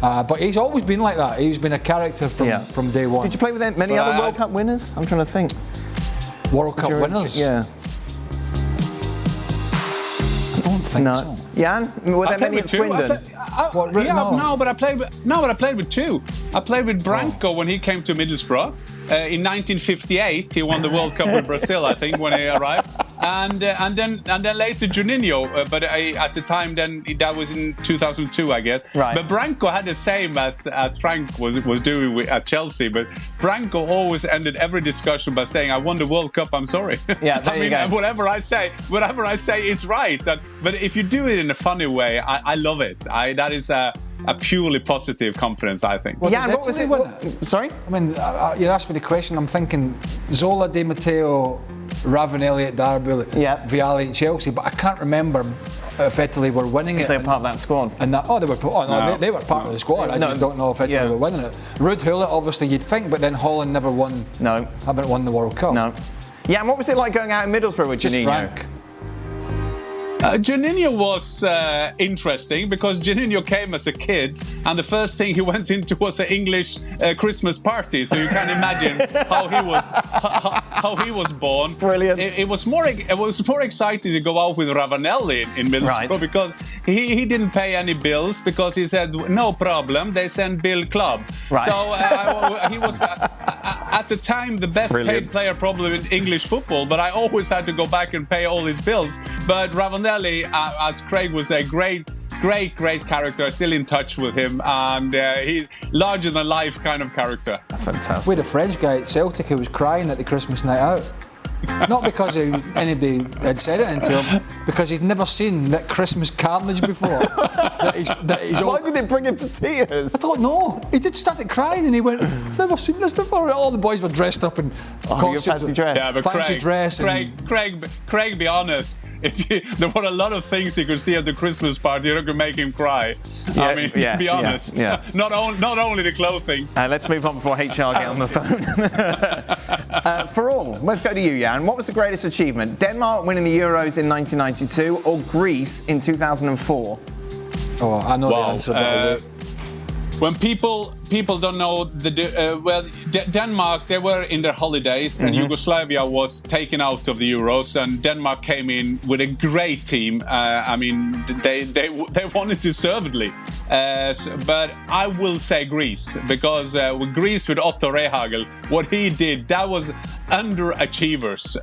But he's always been like that. He's been a character from day one. Did you play with many other World Cup winners? I'm trying to think. World Cup winners? Yeah. I don't think so. Jan, were there many in Swindon? But I played with two. I played with Branco when he came to Middlesbrough. In 1958, he won the World Cup with Brazil, I think, when he arrived. And then later Juninho, but at the time then that was in 2002, I guess. Right. But Branco had the same as Frank was doing at Chelsea. But Branco always ended every discussion by saying, "I won the World Cup. I'm sorry." Yeah, there you go. Whatever I say, it's right. But if you do it in a funny way, I love it. That is a purely positive confidence, I think. Well, Jan, what was it? Sorry? I mean, you asked me the question. I'm thinking Zola, Di Matteo, Ravanelli at Derby, Vialli at Chelsea, but I can't remember if Italy were winning it. They were part of that squad. And they were part of the squad. I just don't know if Italy were winning it. Ruud Gullit, obviously you'd think, but then Holland never won. No. Haven't won the World Cup. No. Yeah, and what was it like going out in Middlesbrough with Juninho? Frank. Juninho was interesting because Juninho came as a kid, and the first thing he went into was an English Christmas party. So you can imagine how he was born. Brilliant. It was more exciting to go out with Ravanelli in Middlesbrough because he didn't pay any bills because he said no problem. They send bill club. Right. So he was at the time the best paid player probably in English football. But I always had to go back and pay all his bills. But Ravanelli, as Craig was a great character. Still in touch with him, and he's larger than life kind of character. That's fantastic. We had a French guy at Celtic who was crying at the Christmas night out. Not because anybody had said it to him, because he'd never seen that Christmas carnage before. Why did it bring him to tears? I don't know. He did start crying and he went, never seen this before. All the boys were dressed up in costumes. Fancy dress. Yeah, but fancy dress. Craig, be honest. There were a lot of things he could see at the Christmas party that could make him cry. I mean, be honest. Yeah. Not only the clothing. Let's move on before HR get on the phone. For all, let's go to you, Jan. What was the greatest achievement? Denmark winning the Euros in 1992 or Greece in 2004? Oh, I know the answer, by the way. When people don't know Denmark, they were in their holidays, and Yugoslavia was taken out of the Euros, and Denmark came in with a great team. I mean, they won it deservedly. But I will say Greece, because with Greece with Otto Rehhagel, what he did, that was underachievers,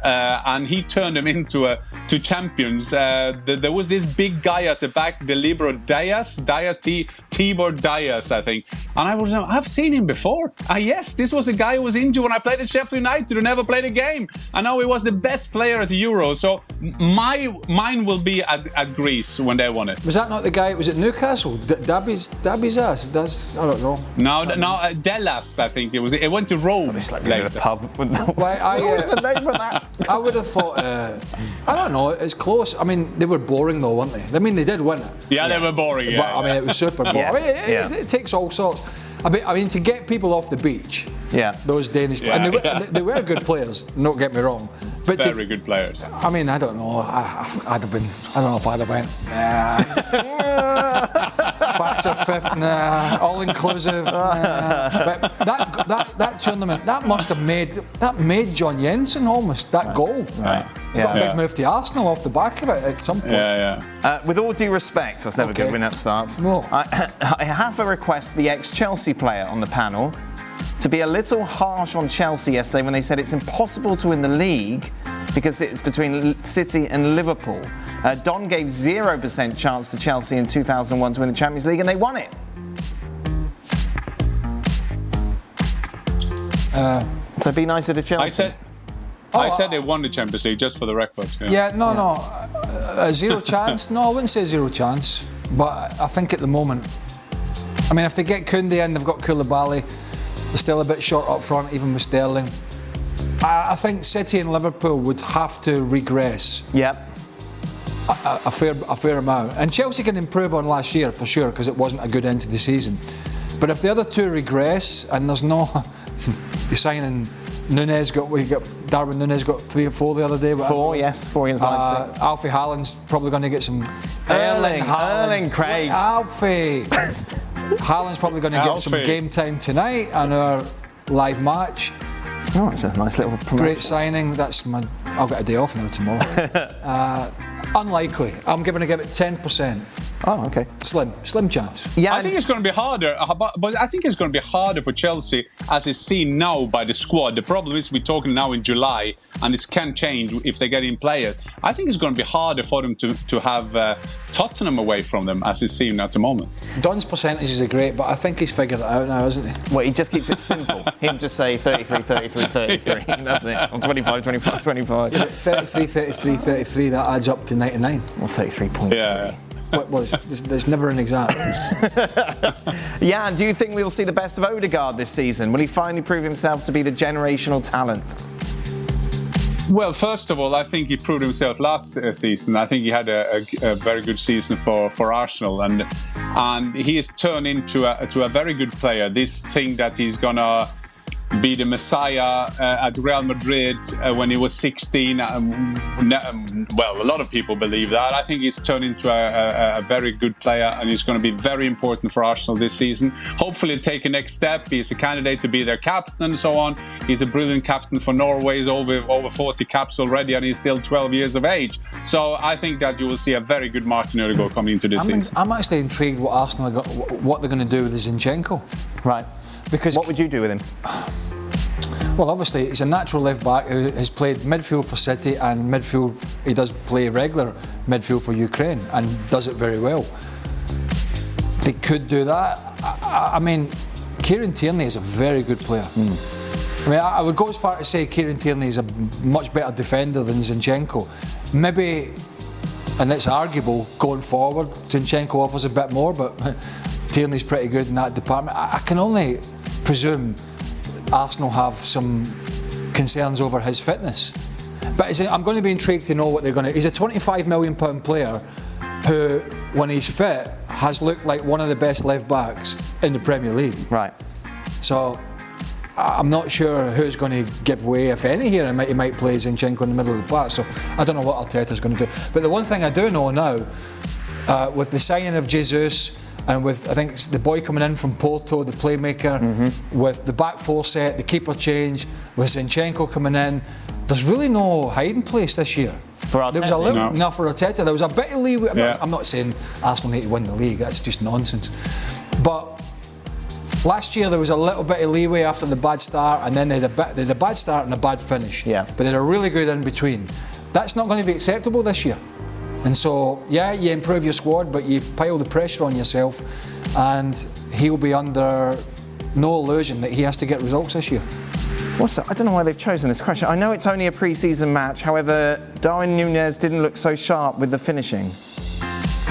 and he turned them into champions. There was this big guy at the back, the libero Tibor Dias, I think, and I've seen him before. Yes, this was a guy who was injured when I played at Sheffield United, who never played a game. I know he was the best player at the Euro, so mine will be at Greece when they won it. Was that not the guy? Was it Newcastle? Dabby's ass. I don't know. No, Delas, I think it was. It went to Rome later. The pub. What was the name of that? I would have thought. I don't know. It's close. I mean, they were boring though, weren't they? I mean, they did win it. Yeah, they were boring. Yeah, but, I mean, it was super boring. Yes. It takes all sorts. I mean, to get people off the beach. Yeah. Those Danish players. And they were good players. Don't get me wrong. But very good players. I mean, I don't know. I'd have been. I don't know if I'd have went. Factor fifth. Nah. All inclusive. Nah. But that tournament, that made John Jensen almost that goal. Right. Got a big move to Arsenal off the back of it at some point. With all due respect, so it's never good when that starts. No. I have a request, the ex-Chelsea player on the panel, to be a little harsh on Chelsea yesterday when they said it's impossible to win the league because it's between City and Liverpool. Don gave 0% chance to Chelsea in 2001 to win the Champions League, and they won it. So be nicer to Chelsea. I said they won the Champions League, just for the record. No. Zero chance? No, I wouldn't say zero chance. But I think at the moment, I mean, if they get Koundé in, they've got Koulibaly. They're still a bit short up front, even with Sterling. I think City and Liverpool would have to regress. Yep. A fair amount. And Chelsea can improve on last year for sure, because it wasn't a good end to the season. But if the other two regress, and there's no... You're signing Nunez, Darwin Nunez got 3 or 4 the other day. 4, yes, 4 against Leipzig. Alfie Haaland's probably going to get some... Erling, Craig. Alfie. Haaland's probably going to get some game time tonight on our live match. Oh, it's a nice little promotion. Great signing. I'll get a day off now tomorrow. Unlikely. I'm going to give it 10%. Oh, okay. Slim chance. Yeah, I think it's going to be harder, but I think it's going to be harder for Chelsea as it's seen now by the squad. The problem is we're talking now in July, and it can change if they get in players. I think it's going to be harder for them to have Tottenham away from them as it's seen at the moment. Don's percentages are great, but I think he's figured it out now, hasn't he? Well, he just keeps it simple. He'll just say 33, 33, 33. That's it. Or 25, 25, 25. 33, 33, 33, that adds up to 99. Or 33.3. Yeah. There's never an exact. Yeah, and do you think we'll see the best of Odegaard this season? Will he finally prove himself to be the generational talent? Well, first of all, I think he proved himself last season. I think he had a very good season for Arsenal, and he has turned into a very good player. This thing that he's gonna be the Messiah at Real Madrid when he was 16. Well, a lot of people believe that. I think he's turned into a very good player, and he's going to be very important for Arsenal this season. Hopefully take a next step. He's a candidate to be their captain and so on. He's a brilliant captain for Norway. He's over 40 caps already, and he's still 12 years of age. So I think that you will see a very good Martin Odegaard coming into this season. I'm actually intrigued what they're going to do with Zinchenko. Right. Because what would you do with him? Well, obviously, he's a natural left-back who has played midfield for City, and midfield, he does play regular midfield for Ukraine and does it very well. They could do that. I mean, Kieran Tierney is a very good player. I mean, I would go as far to say Kieran Tierney is a much better defender than Zinchenko. Maybe, and it's arguable, going forward, Zinchenko offers a bit more, but Tierney's pretty good in that department. I can only presume Arsenal have some concerns over his fitness. But I'm going to be intrigued to know what they're going to... He's a £25 million player who, when he's fit, has looked like one of the best left-backs in the Premier League. Right. So I'm not sure who's going to give way, if any, here. He might play Zinchenko in the middle of the park. So I don't know what Arteta's going to do. But the one thing I do know now, with the signing of Jesus, and with, I think, the boy coming in from Porto, the playmaker, with the back four set, the keeper change, with Zinchenko coming in, there's really no hiding place this year. For Arteta? There was a little, No. for Arteta. There was a bit of leeway. Yeah. I'm not saying Arsenal need to win the league. That's just nonsense. But last year there was a little bit of leeway after the bad start, and then they had a bad start and a bad finish. Yeah. But they had a really good in between. That's not going to be acceptable this year. And so, yeah, you improve your squad, but you pile the pressure on yourself, and he'll be under no illusion that he has to get results this year. What's that? I don't know why they've chosen this question. I know it's only a pre-season match. However, Darwin Nunez didn't look so sharp with the finishing.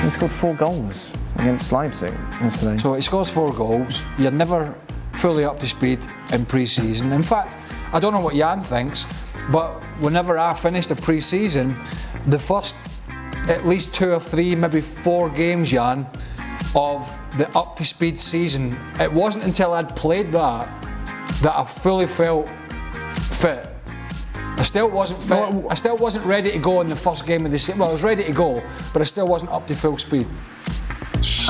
He scored 4 goals against Leipzig yesterday. So he scores 4 goals. You're never fully up to speed in pre-season. In fact, I don't know what Jan thinks, but whenever I finished a pre-season, the first at least 2 or 3, maybe 4 games, Jan, of the up to speed season, it wasn't until I'd played that I fully felt fit. I still wasn't fit. I still wasn't ready to go in the first game of the season. Well, I was ready to go, but I still wasn't up to full speed.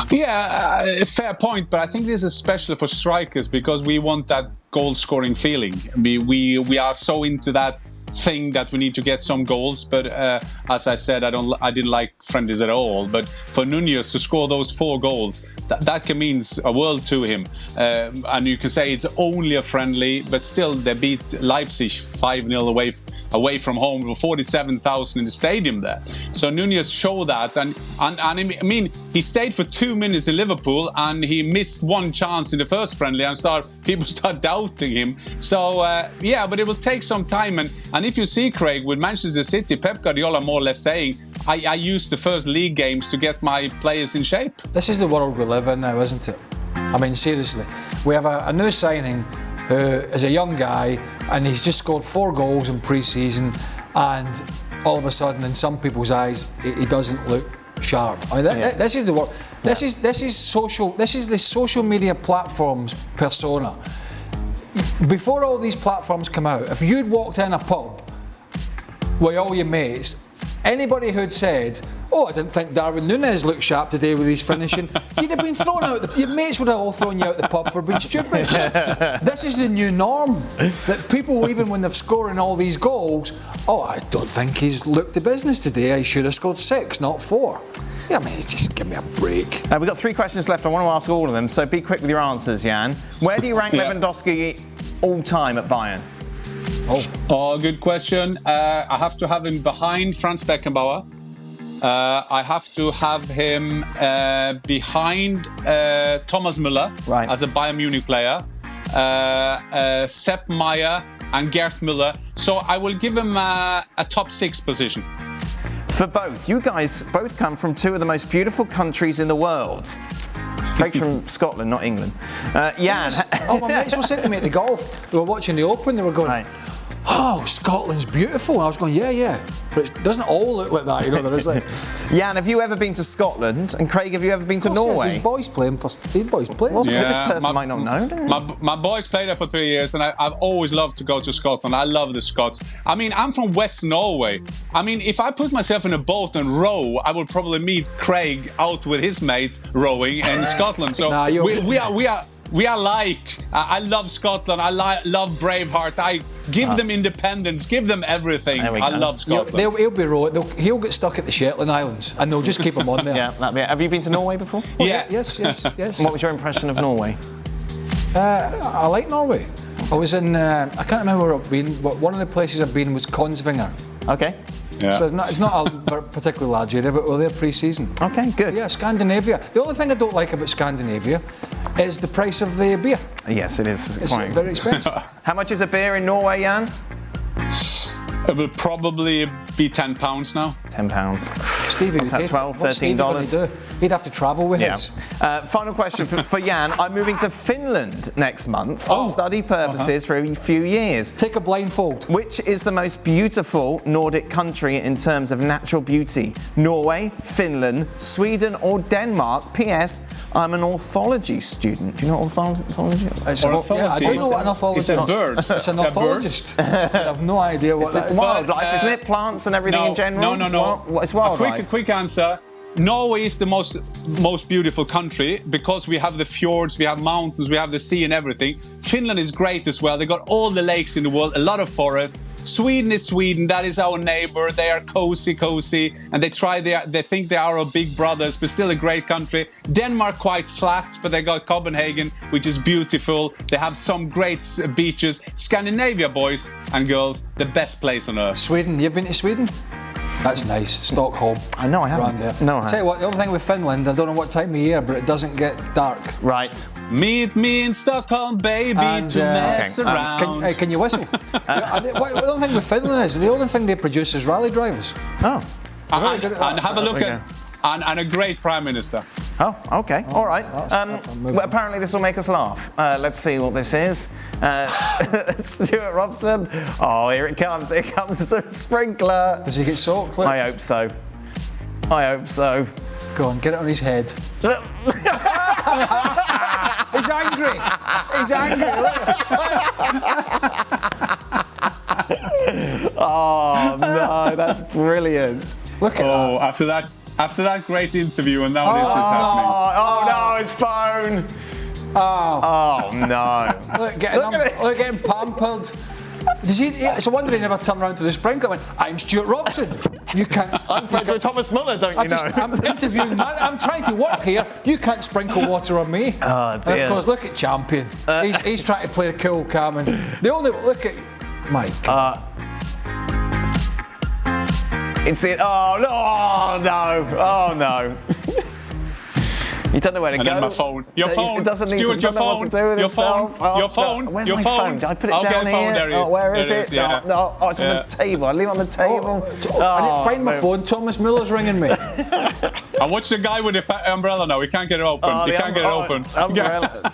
Yeah, fair point, but I think this is special for strikers because we want that goal-scoring feeling. We are so into that thing that we need to get some goals, but as I said, I didn't like friendlies at all. But for Nunez to score those 4 goals, that can mean a world to him. And you can say it's only a friendly, but still they beat Leipzig 5-0 away from home with 47,000 in the stadium there. So Nunez showed that, and I mean he stayed for 2 minutes in Liverpool and he missed 1 chance in the first friendly, and people start doubting him. So yeah, but it will take some time, and if you see, Craig, with Manchester City, Pep Guardiola more or less saying, I used the first league games to get my players in shape. This is the world we live in now, isn't it? I mean, seriously. We have a new signing who is a young guy, and he's just scored 4 goals in pre-season, and all of a sudden, in some people's eyes, he doesn't look sharp. I mean, this is the work. This is social. This is the social media platforms persona. Before all these platforms come out, if you'd walked in a pub with all your mates, anybody who'd said, "Oh, I didn't think Darwin Núñez looked sharp today with his finishing," you'd have been thrown out. Your mates would have all thrown you out the pub for being stupid. This is the new norm. That people, even when they're scoring all these goals, "Oh, I don't think he's looked the business today. He should have scored 6, not 4." Yeah, I mean, just give me a break. We've got 3 questions left. I want to ask all of them, so be quick with your answers, Jan. Where do you rank Lewandowski all time at Bayern? Oh, good question. I have to have him behind Franz Beckenbauer. I have to have him behind Thomas Muller as a Bayern Munich player, Sepp Maier and Gerd Müller. So I will give him a top 6 position. For both, you guys both come from 2 of the most beautiful countries in the world. Craig's from Scotland, not England. Jan. Oh, my mates were saying to me at the golf, they were watching the Open, they were going, "Oh, Scotland's beautiful." And I was going, yeah. But it doesn't all look like that, you know, there is like... Jan, have you ever been to Scotland? And Craig, have you ever been to Norway? Yes, these boys playing. Well, this person might not know. My boys played there for 3 years, and I've always loved to go to Scotland. I love the Scots. I mean, I'm from West Norway. I mean, if I put myself in a boat and row, I would probably meet Craig out with his mates rowing in Scotland. So we are like, I love Scotland. I love Braveheart. I give them independence, give them everything. I love Scotland. He'll be rowing. He'll get stuck at the Shetland Islands, and they'll just keep him on there. That'd be it. Have you been to Norway before? Yeah. Yes. What was your impression of Norway? I like Norway. I was in, I can't remember where I've been, but one of the places I've been was Kongsvinger. Okay. Yeah. So it's not a particularly large area, but we're there pre-season. Okay, good. Yeah, Scandinavia. The only thing I don't like about Scandinavia is the price of the beer. Yes, it is. It's very expensive. How much is a beer in Norway, Jan? It will probably be £10 now. £10. Stevie, what's that, $12, $13? He'd have to travel with his. Final question for Jan. I'm moving to Finland next month for study purposes for a few years. Take a blindfold. Which is the most beautiful Nordic country in terms of natural beauty? Norway, Finland, Sweden or Denmark? P.S. I'm an ornithology student. Do you know what ornithology is? I don't know what an ornithologist is. It's birds. It's an ornithologist. I have no idea what that is. It's wildlife, isn't it? Plants and everything in general? No. It's wildlife. A quick answer. Norway is the most beautiful country because we have the fjords, we have mountains, we have the sea and everything. Finland is great as well. They got all the lakes in the world, a lot of forests. Sweden is Sweden. That is our neighbor. They are cozy, and they think they are our big brothers, but still a great country. Denmark quite flat, but they got Copenhagen, which is beautiful. They have some great beaches. Scandinavia, boys and girls, the best place on earth. Sweden. You've been to Sweden? That's nice. Stockholm. I know I haven't. There. No, I'll tell you what, the only thing with Finland, I don't know what time of year, but it doesn't get dark. Right. Meet me in Stockholm, baby, to mess around. Can you whistle? The only thing with Finland is the only thing they produce is rally drivers. Oh. And have a look at and a great prime minister. Oh, okay. All right. Well, apparently this will make us laugh. Let's see what this is. Stewart Robson. Oh, here it comes. Here comes the sprinkler. Does he get soaked? I hope so. Go on, get it on his head. He's angry. Oh, no, that's brilliant. Look at that. After that great interview, and now this is happening. Oh no, his phone. Oh no. Look, getting pampered. It's a wonder he never turned around to the sprinkler and went, "I'm Stewart Robson. You can't." I'm friends with Thomas Muller, don't you know? I'm interviewing man. I'm trying to work here. You can't sprinkle water on me. Oh dear. And of course, look at champion. He's trying to play the cool, calm, and the only look at Mike. It's the oh no. You don't know where to and go. then my phone. Your phone. It doesn't need Stuart, to your know what phone. to do with Your itself. phone. Oh, Your phone. Where's Your my phone. phone? I put it Okay, down phone, here. there it is. Where is There it? it is, yeah. Oh, it's on the table. I leave it on the table. I didn't find my phone. Thomas Muller's ringing me. And watch the guy with the umbrella now. He can't get it open. He can't get it open. Umbrella.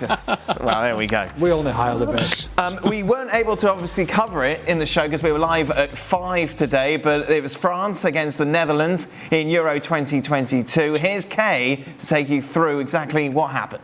Well, there we go. We only hire the best. We weren't able to obviously cover it in the show because we were live at 5 today, but it was France against the Netherlands in Euro 2022. Here's Kay to take you through exactly what happened.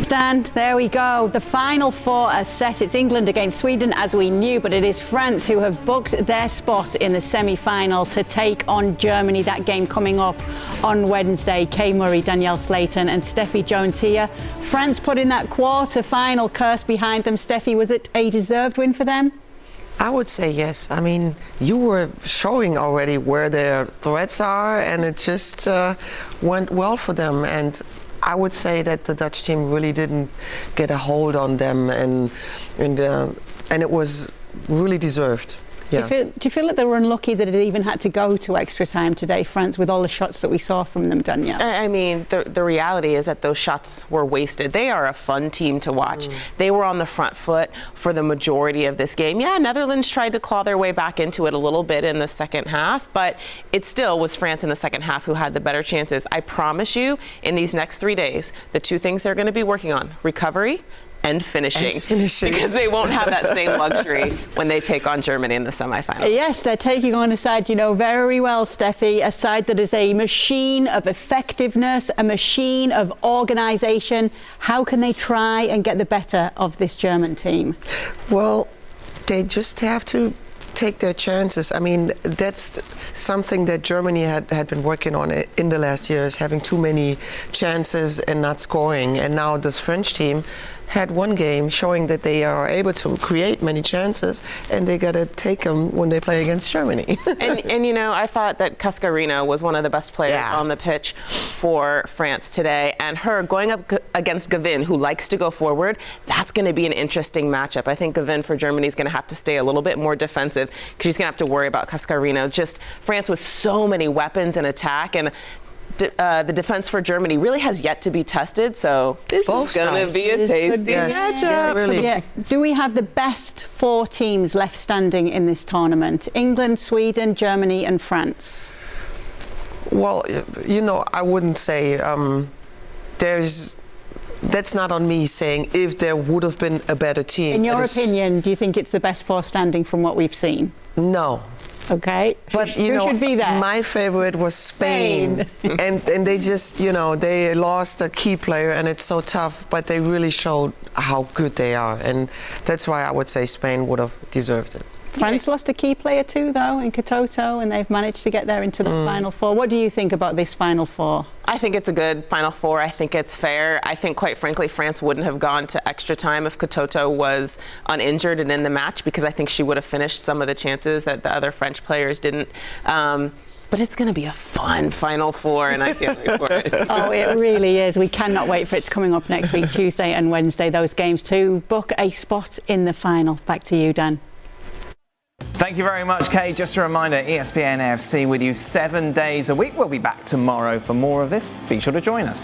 Stand, there we go. The final four are set. It's England against Sweden, as we knew, but it is France who have booked their spot in the semi-final to take on Germany. That game coming up on Wednesday. Kay Murray, Danielle Slayton and Steffi Jones here. France put in that quarter-final curse behind them. Steffi, was it a deserved win for them? I would say yes. I mean, you were showing already where their threats are, and it just went well for them. And I would say that the Dutch team really didn't get a hold on them, and it was really deserved. Yeah. Do you feel that they were unlucky that it even had to go to extra time today, France, with all the shots that we saw from them, Danielle? I mean, the reality is that those shots were wasted. They are a fun team to watch. They were on the front foot for the majority of this game. Yeah, Netherlands tried to claw their way back into it a little bit in the second half, but it still was France in the second half who had the better chances. I promise you, in these next 3 days, the two things they're going to be working on, recovery and finishing, because they won't have that same luxury when they take on Germany in the semi-final. Yes, they're taking on a side you know very well, Steffi, a side that is a machine of effectiveness, a machine of organisation. How can they try and get the better of this German team? Well, they just have to take their chances. I mean, that's something that Germany had been working on in the last years, having too many chances and not scoring. And now this French team had one game showing that they are able to create many chances, and they got to take them when they play against Germany. and you know, I thought that Cascarino was one of the best players on the pitch for France today, and her going up against Gavin, who likes to go forward, that's going to be an interesting matchup. I think Gavin for Germany is going to have to stay a little bit more defensive because she's going to have to worry about Cascarino. Just France with so many weapons in attack, and the defense for Germany really has yet to be tested, so this is going to be a tasty matchup. Yeah, really. Yeah. Do we have the best four teams left standing in this tournament? England, Sweden, Germany and France? Well, you know, I wouldn't say that's not on me saying if there would have been a better team. In your opinion, do you think it's the best four standing from what we've seen? No. Okay. But who should be there? My favorite was Spain. and they just, you know, they lost a key player, and it's so tough, but they really showed how good they are, and that's why I would say Spain would have deserved it. France lost a key player too, though, in Katoto, and they've managed to get there into the Final Four. What do you think about this Final Four? I think it's a good Final Four. I think it's fair. I think, quite frankly, France wouldn't have gone to extra time if Katoto was uninjured and in the match, because I think she would have finished some of the chances that the other French players didn't. But it's going to be a fun Final Four, and I can't wait for it. Oh, it really is. We cannot wait for it. It's coming up next week, Tuesday and Wednesday, those games to book a spot in the final. Back to you, Dan. Thank you very much, Kay. Just a reminder, ESPN AFC with you 7 days a week. We'll be back tomorrow for more of this. Be sure to join us.